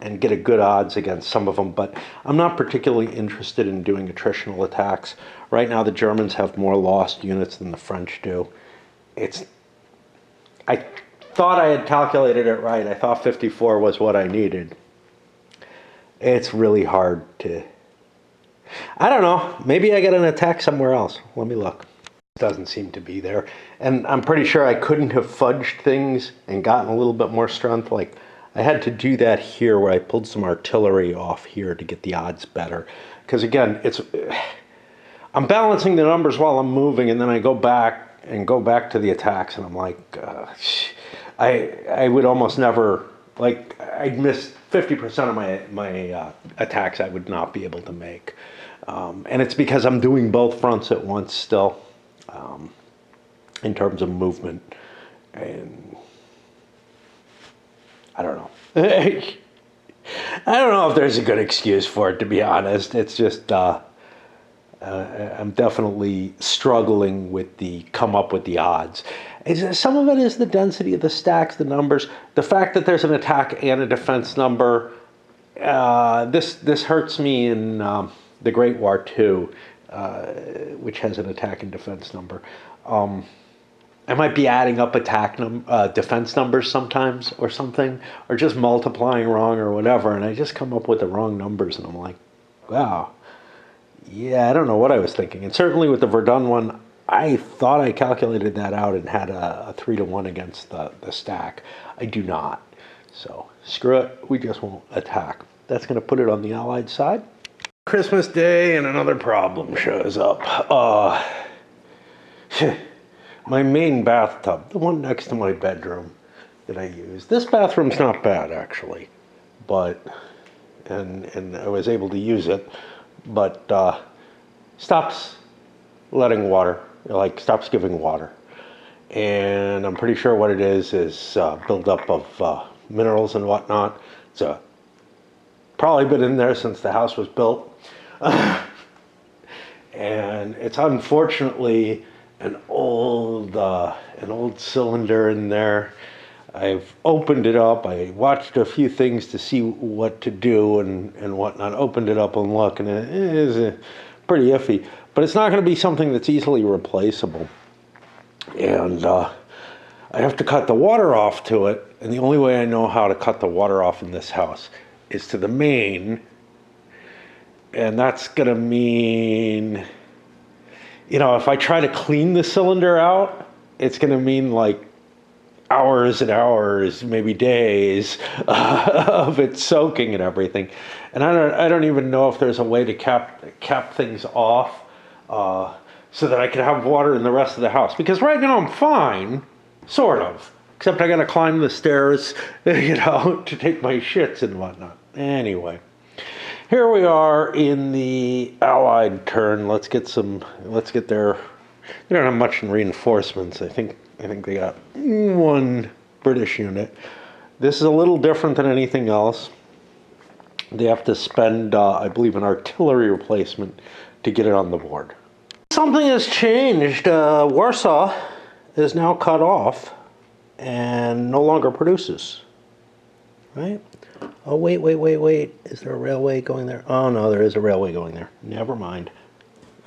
and get a good odds against some of them, but I'm not particularly interested in doing attritional attacks. Right now, the Germans have more lost units than the French do. I thought I had calculated it right. I thought 54 was what I needed. It's really hard to... I don't know. Maybe I get an attack somewhere else. Let me look. It doesn't seem to be there. And I'm pretty sure I couldn't have fudged things and gotten a little bit more strength. Like, I had to do that here where I pulled some artillery off here to get the odds better. Because again, I'm balancing the numbers while I'm moving, and then I go back to the attacks, and I'm like, I would almost never, like, I'd miss 50% of my attacks I would not be able to make. And it's because I'm doing both fronts at once still, in terms of movement. And I don't know. I don't know if there's a good excuse for it, to be honest. It's just, I'm definitely struggling with the come up with the odds. Some of it is the density of the stacks, the numbers, the fact that there's an attack and a defense number. This hurts me in the Great War II, which has an attack and defense number. I might be adding up defense numbers sometimes or something, or just multiplying wrong or whatever, and I just come up with the wrong numbers, and I'm like, wow. Yeah, I don't know what I was thinking. And certainly with the Verdun one, I thought I calculated that out and had a 3-to-1 against the stack. I do not. So screw it. We just won't attack. That's going to put it on the Allied side. Christmas Day and another problem shows up. My main bathtub, the one next to my bedroom that I use. This bathroom's not bad, actually. But, and I was able to use it. But stops letting water, like stops giving water. And I'm pretty sure what it is buildup of minerals and whatnot. It's probably been in there since the house was built. And it's unfortunately an old cylinder in there. I've opened it up. I watched a few things to see what to do and whatnot. Opened it up and look, and it is pretty iffy. But it's not going to be something that's easily replaceable. And I have to cut the water off to it. And the only way I know how to cut the water off in this house is to the main. And that's going to mean, if I try to clean the cylinder out, it's going to mean like hours and hours, maybe days of it soaking and everything. And I don't even know if there's a way to cap things off so that I can have water in the rest of the house. Because right now I'm fine, sort of. Except I got to climb the stairs, to take my shits and whatnot. Anyway, here we are in the Allied turn. Let's get their. They don't have much in reinforcements. I think they got one British unit. This is a little different than anything else. They have to spend, I believe, an artillery replacement to get it on the board. Something has changed. Warsaw is now cut off and no longer produces. Right? Oh, wait. Is there a railway going there? Oh, no, there is a railway going there. Never mind.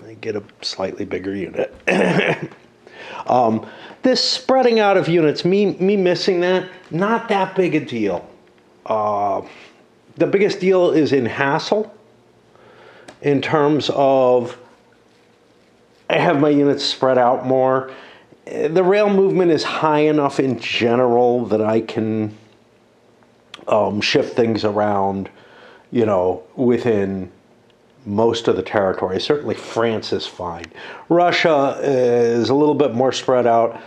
I get a slightly bigger unit. This spreading out of units, me missing that, not that big a deal. The biggest deal is in hassle, in terms of I have my units spread out more. The rail movement is high enough in general that I can shift things around, within most of the territory. Certainly France is fine. Russia is a little bit more spread out,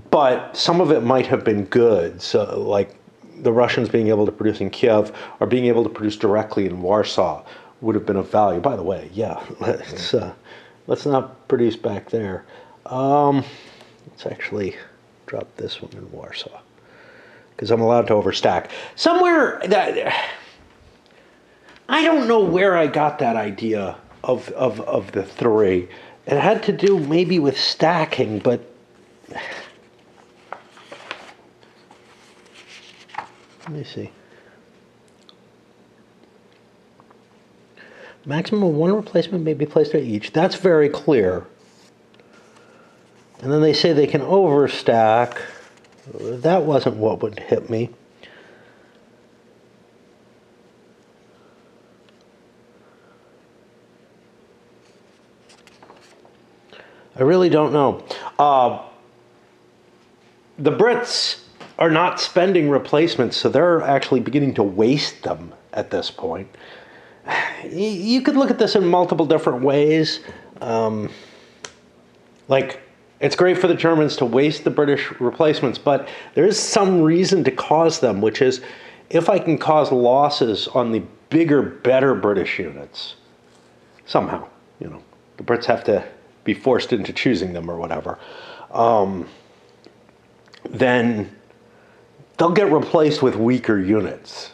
but some of it might have been good. So like the Russians being able to produce in Kiev or being able to produce directly in Warsaw would have been of value. By the way, yeah, let's not produce back there. Let's actually drop this one in Warsaw because I'm allowed to overstack. Somewhere that I don't know where I got that idea of the 3. It had to do maybe with stacking, but let me see. Maximum of 1 replacement may be placed at each. That's very clear. And then they say they can overstack. That wasn't what would hit me. I really don't know. The Brits are not spending replacements, so they're actually beginning to waste them at this point. You could look at this in multiple different ways. Like, it's great for the Germans to waste the British replacements, but there is some reason to cause them, which is if I can cause losses on the bigger, better British units, somehow, the Brits have to be forced into choosing them or whatever. then they'll get replaced with weaker units,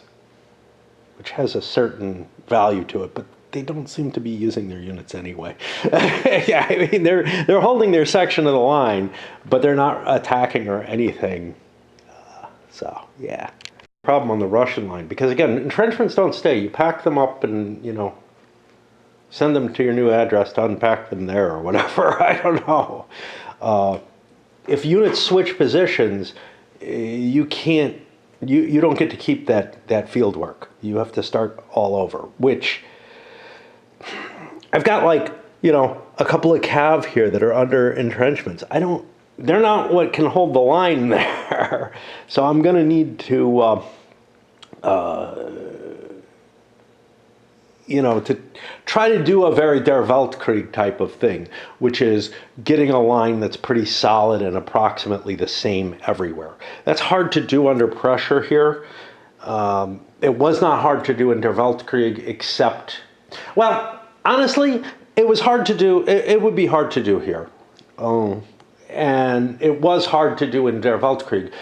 which has a certain value to it, but they don't seem to be using their units anyway. Yeah, I mean, they're holding their section of the line, but they're not attacking or anything. So, yeah. Problem on the Russian line, because again, entrenchments don't stay. You pack them up and, send them to your new address to unpack them there or whatever. I don't know. If units switch positions, you can't, you don't get to keep that field work. You have to start all over, which I've got like, a couple of cav here that are under entrenchments. They're not what can hold the line there. So I'm going to need to, to try to do a very Der Weltkrieg type of thing, which is getting a line that's pretty solid and approximately the same everywhere. That's hard to do under pressure here. It was not hard to do in Der Weltkrieg, except, well, honestly, it was hard to do. It would be hard to do here. And it was hard to do in Der Weltkrieg.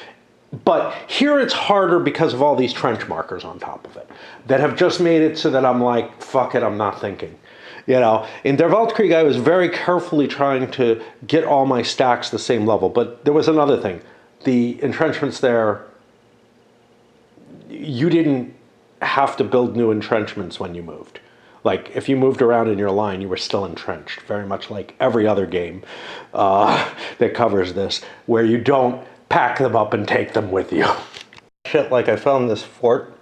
But here it's harder because of all these trench markers on top of it that have just made it so that I'm like, fuck it, I'm not thinking. In Der Weltkrieg, I was very carefully trying to get all my stacks the same level. But there was another thing. The entrenchments there, you didn't have to build new entrenchments when you moved. Like, if you moved around in your line, you were still entrenched, very much like every other game that covers this, where you don't pack them up and take them with you. Shit, like I found this fort,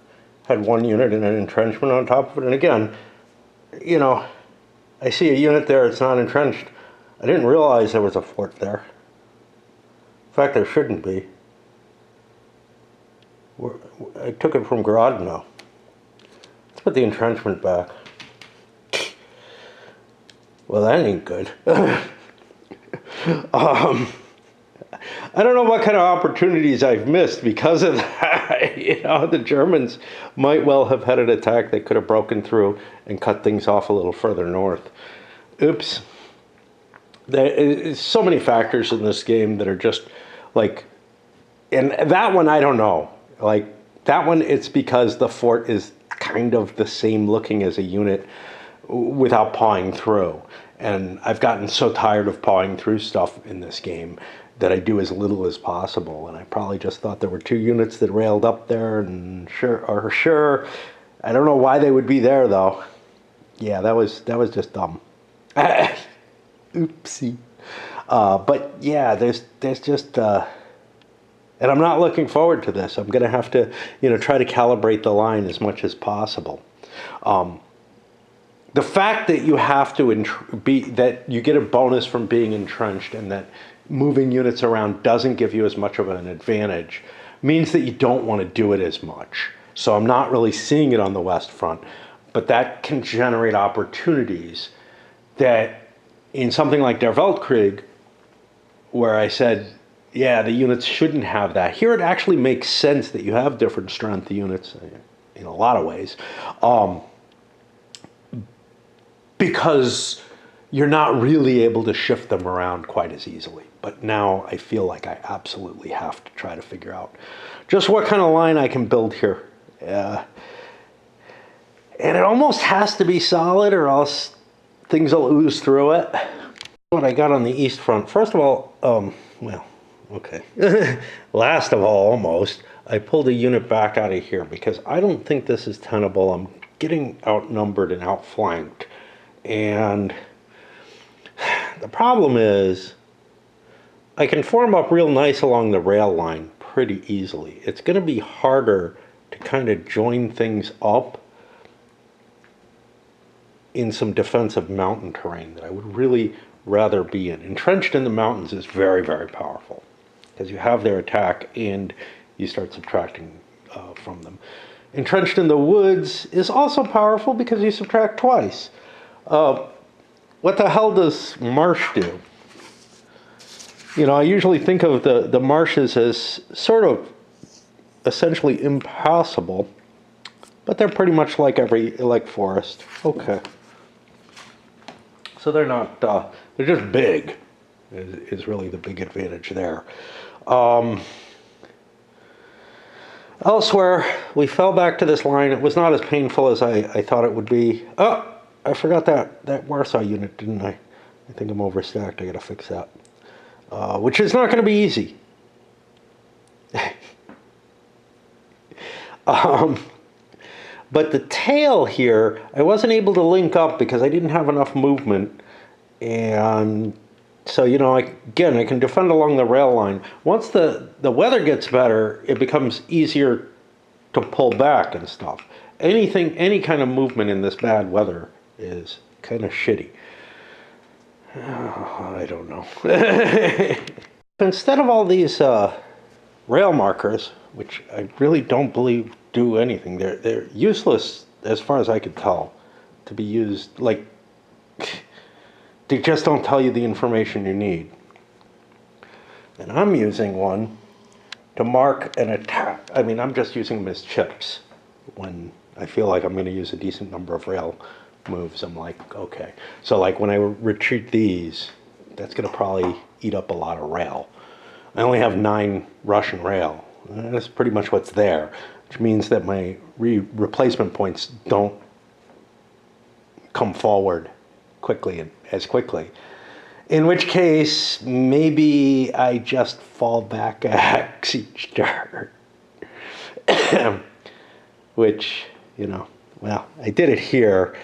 had one unit and an entrenchment on top of it, and again, I see a unit there, it's not entrenched. I didn't realize there was a fort there. In fact, there shouldn't be. I took it from Grodno. Let's put the entrenchment back. Well, that ain't good. I don't know what kind of opportunities I've missed because of that. The Germans might well have had an attack that could have broken through and cut things off a little further north. Oops. There's so many factors in this game that are just like, and that one I don't know. Like, that one, it's because the fort is kind of the same looking as a unit without pawing through. And I've gotten so tired of pawing through stuff in this game that I do as little as possible. And I probably just thought there were two units that railed up there, and sure. I don't know why they would be there though. Yeah, that was just dumb. Oopsie. But yeah, there's just, and I'm not looking forward to this. I'm going to have to, try to calibrate the line as much as possible. The fact that you have to that you get a bonus from being entrenched and that moving units around doesn't give you as much of an advantage means that you don't want to do it as much. So I'm not really seeing it on the West Front, but that can generate opportunities that in something like Der Weltkrieg, where I said, yeah, the units shouldn't have that. Here it actually makes sense that you have different strength units in a lot of ways. Because you're not really able to shift them around quite as easily. But now I feel like I absolutely have to try to figure out just what kind of line I can build here. And it almost has to be solid or else things will ooze through it. What I got on the East Front, first of all, well, okay. Last of all, almost, I pulled a unit back out of here because I don't think this is tenable. I'm getting outnumbered and outflanked. And the problem is I can form up real nice along the rail line pretty easily. It's going to be harder to kind of join things up in some defensive mountain terrain that I would really rather be in. Entrenched in the mountains is very, very powerful because you have their attack and you start subtracting from them. Entrenched in the woods is also powerful because you subtract twice. What the hell does marsh do? I usually think of the marshes as sort of essentially impassable, but they're pretty much like forest. Okay. So they're not, they're just big, is really the big advantage there. Elsewhere, we fell back to this line. It was not as painful as I thought it would be. Oh, I forgot that Warsaw unit, didn't I? I think I'm overstacked. I gotta fix that. Which is not gonna be easy. But the tail here, I wasn't able to link up because I didn't have enough movement. And so, you know, again, I can defend along the rail line. Once the weather gets better, it becomes easier to pull back and stuff. Any kind of movement in this bad weather is kind of shitty. Oh, I don't know. Instead of all these rail markers, which I really don't believe do anything, they're useless as far as I could tell to be used. Like, they just don't tell you the information you need. And I'm using one to mark an attack. I mean, I'm just using them as chips. When I feel like I'm going to use a decent number of rail moves, I'm like, okay. So like when I retreat these, that's going to probably eat up a lot of rail. I only have 9 Russian rail. And that's pretty much what's there, which means that my replacement points don't come forward as quickly. In which case, maybe I just fall back a hex each turn. Which, you know, well, I did it here,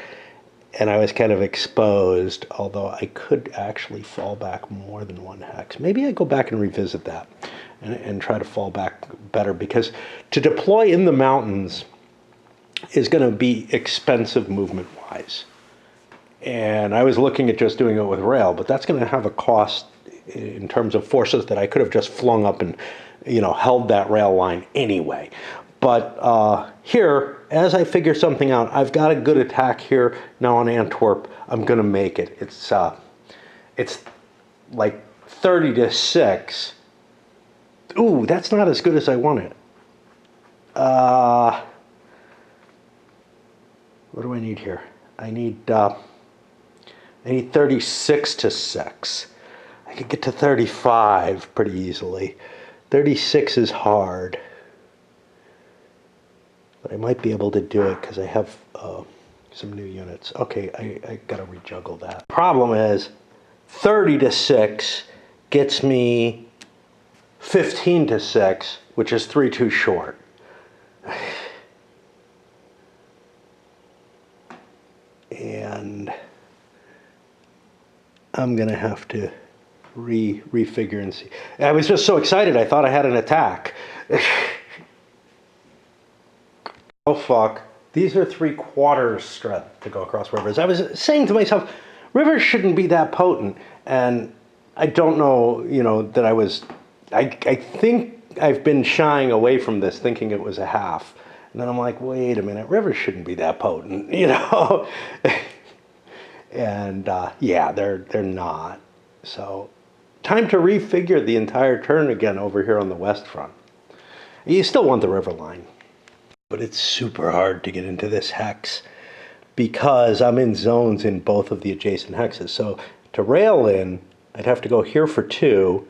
and I was kind of exposed, although I could actually fall back more than 1 hex. Maybe I go back and revisit that and try to fall back better, because to deploy in the mountains is going to be expensive movement-wise. And I was looking at just doing it with rail, but that's going to have a cost in terms of forces that I could have just flung up and, you know, held that rail line anyway. But here, as I figure something out, I've got a good attack here now on Antwerp. I'm going to make it. It's like 30 to 6. Ooh, that's not as good as I wanted. What do I need here? I need 36 to 6. I could get to 35 pretty easily. 36 is hard. But I might be able to do it because I have some new units. Okay, I gotta rejuggle that. Problem is, 30 to 6 gets me 15 to 6, which is 3 too short. And I'm gonna have to refigure and see. I was just so excited, I thought I had an attack. Oh fuck, these are 3/4 strength to go across rivers. I was saying to myself, rivers shouldn't be that potent, and I don't know, you know, that I think I've been shying away from this, thinking it was a half. And then I'm like, wait a minute, rivers shouldn't be that potent, you know? And yeah, they're not. So time to refigure the entire turn again over here on the west front. You still want the river line, but it's super hard to get into this hex because I'm in zones in both of the adjacent hexes. So to rail in, I'd have to go here for 2.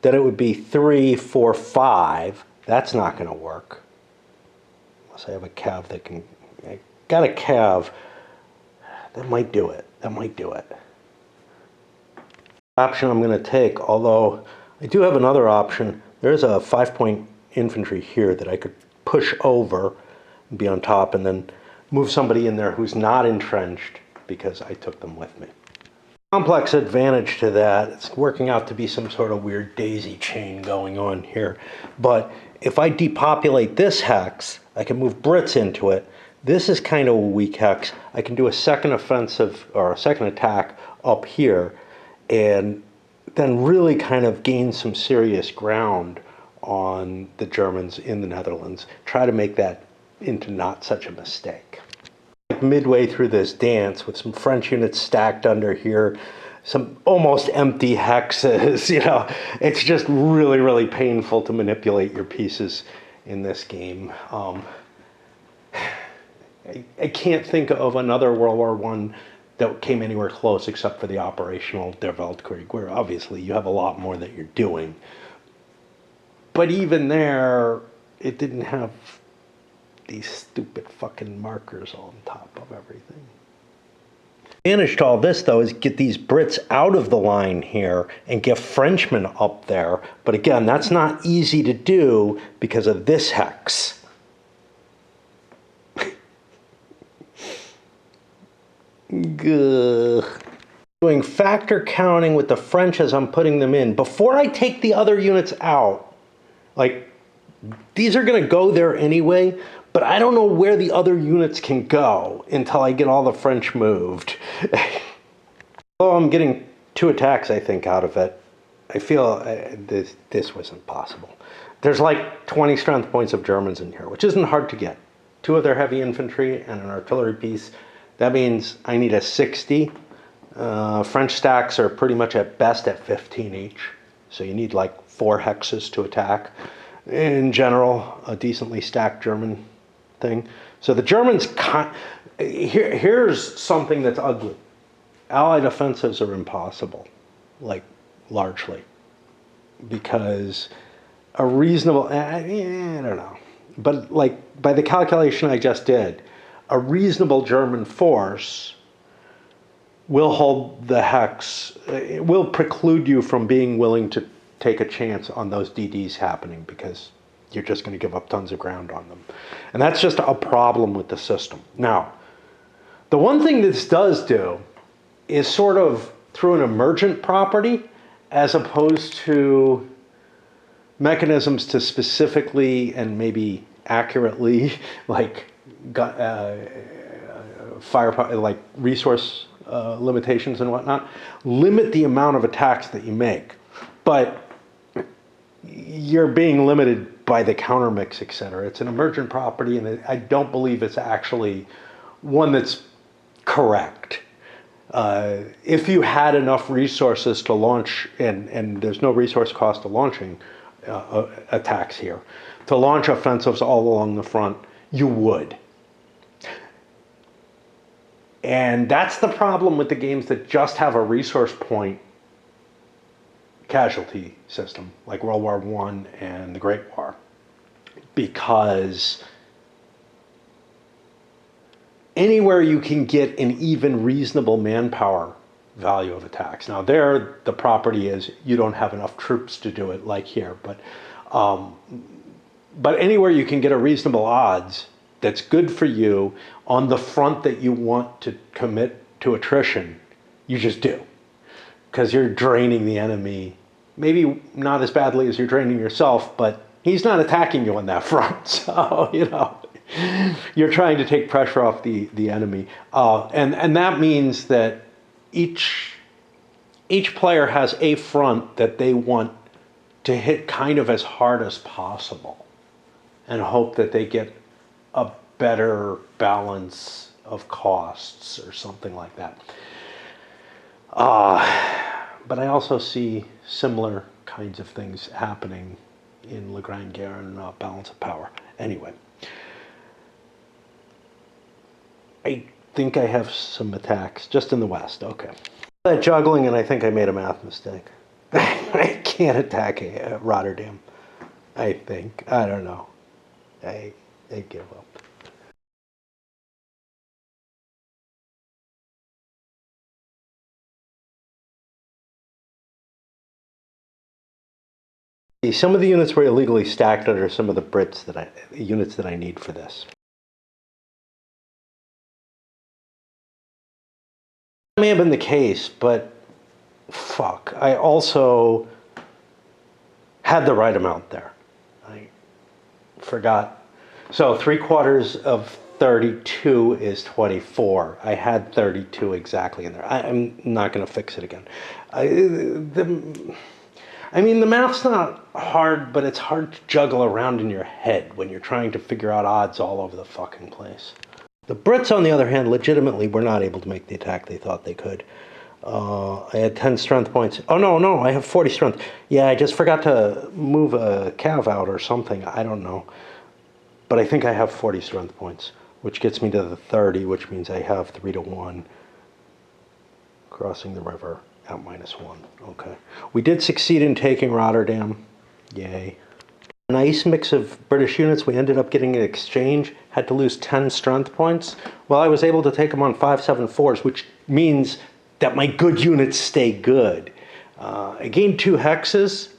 Then it would be 3, 4, 5. That's not going to work. Unless I have a cav that can... I got a cav. That might do it. That might do it. Option I'm going to take, although I do have another option. There's a 5-point infantry here that I could push over and be on top and then move somebody in there who's not entrenched because I took them with me. Complex advantage to that, it's working out to be some sort of weird daisy chain going on here. But if I depopulate this hex, I can move Brits into it. This is kind of a weak hex. I can do a second offensive or a second attack up here and then really kind of gain some serious ground on the Germans in the Netherlands. Try to make that into not such a mistake. Midway through this dance with some French units stacked under here, some almost empty hexes, you know, it's just really, really painful to manipulate your pieces in this game. I can't think of another World War I that came anywhere close except for the operational Der Weltkrieg, where obviously you have a lot more that you're doing. But even there, it didn't have these stupid fucking markers on top of everything. The advantage to all this, though, is get these Brits out of the line here and get Frenchmen up there. But again, that's not easy to do because of this hex. Doing factor counting with the French as I'm putting them in. Before I take the other units out, like, these are going to go there anyway, but I don't know where the other units can go until I get all the French moved. Although I'm getting 2 attacks, I think, out of it, I feel this was impossible. There's like 20 strength points of Germans in here, which isn't hard to get. 2 of their heavy infantry and an artillery piece. That means I need a 60. French stacks are pretty much at best at 15 each. So you need like 4 hexes to attack. In general, a decently stacked German thing. So the Germans, here's something that's ugly. Allied offensives are impossible, like largely. Because a reasonable, I don't know. But like by the calculation I just did, a reasonable German force will hold the hex, it will preclude you from being willing to take a chance on those DDs happening because you're just going to give up tons of ground on them. And that's just a problem with the system. Now, the one thing this does do is sort of through an emergent property as opposed to mechanisms to specifically and maybe accurately like firepower, like resource limitations and whatnot, limit the amount of attacks that you make. But you're being limited by the countermix, etc. It's an emergent property, and I don't believe it's actually one that's correct. If you had enough resources to launch, and there's no resource cost to launching attacks here, to launch offensives all along the front, you would. And that's the problem with the games that just have a resource point casualty system, like World War I and the Great War. Because anywhere you can get an even reasonable manpower value of attacks. Now there, the property is you don't have enough troops to do it like here, but anywhere you can get a reasonable odds that's good for you on the front that you want to commit to attrition, you just do. Because you're draining the enemy, maybe not as badly as you're draining yourself, but he's not attacking you on that front. So, you know, you're trying to take pressure off the enemy. And that means that each player has a front that they want to hit kind of as hard as possible and hope that they get a better balance of costs or something like that. But I also see similar kinds of things happening in Le Grand Guerre and Balance of Power. Anyway, I think I have some attacks just in the west. Okay. Juggling, and I think I made a math mistake. I can't attack Rotterdam, I think. I don't know. I give up. Some of the units were illegally stacked under some of the Brits units that I need for this. That may have been the case, but fuck. I also had the right amount there. I forgot. So 3/4 of 32 is 24. I had 32 exactly in there. I'm not going to fix it again. I mean, the math's not hard, but it's hard to juggle around in your head when you're trying to figure out odds all over the fucking place. The Brits, on the other hand, legitimately were not able to make the attack they thought they could. I had 10 strength points. Oh, no, I have 40 strength. Yeah, I just forgot to move a cav out or something. I don't know. But I think I have 40 strength points, which gets me to the 30, which means I have 3 to 1 crossing the river at -1. Okay. We did succeed in taking Rotterdam. Yay. Nice mix of British units. We ended up getting an exchange, had to lose 10 strength points. Well, I was able to take them on 574s, which means that my good units stay good. I gained 2 hexes.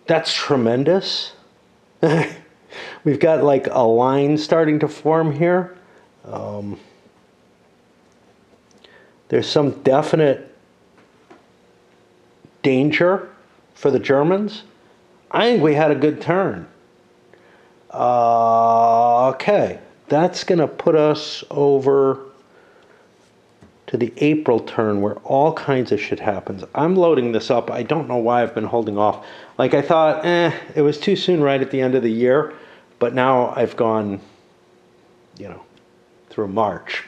That's tremendous. We've got like a line starting to form here. There's some definite danger for the Germans. I think we had a good turn. Okay, that's going to put us over to the April turn where all kinds of shit happens. I'm loading this up. I don't know why I've been holding off. Like I thought, it was too soon right at the end of the year, but now I've gone, through March.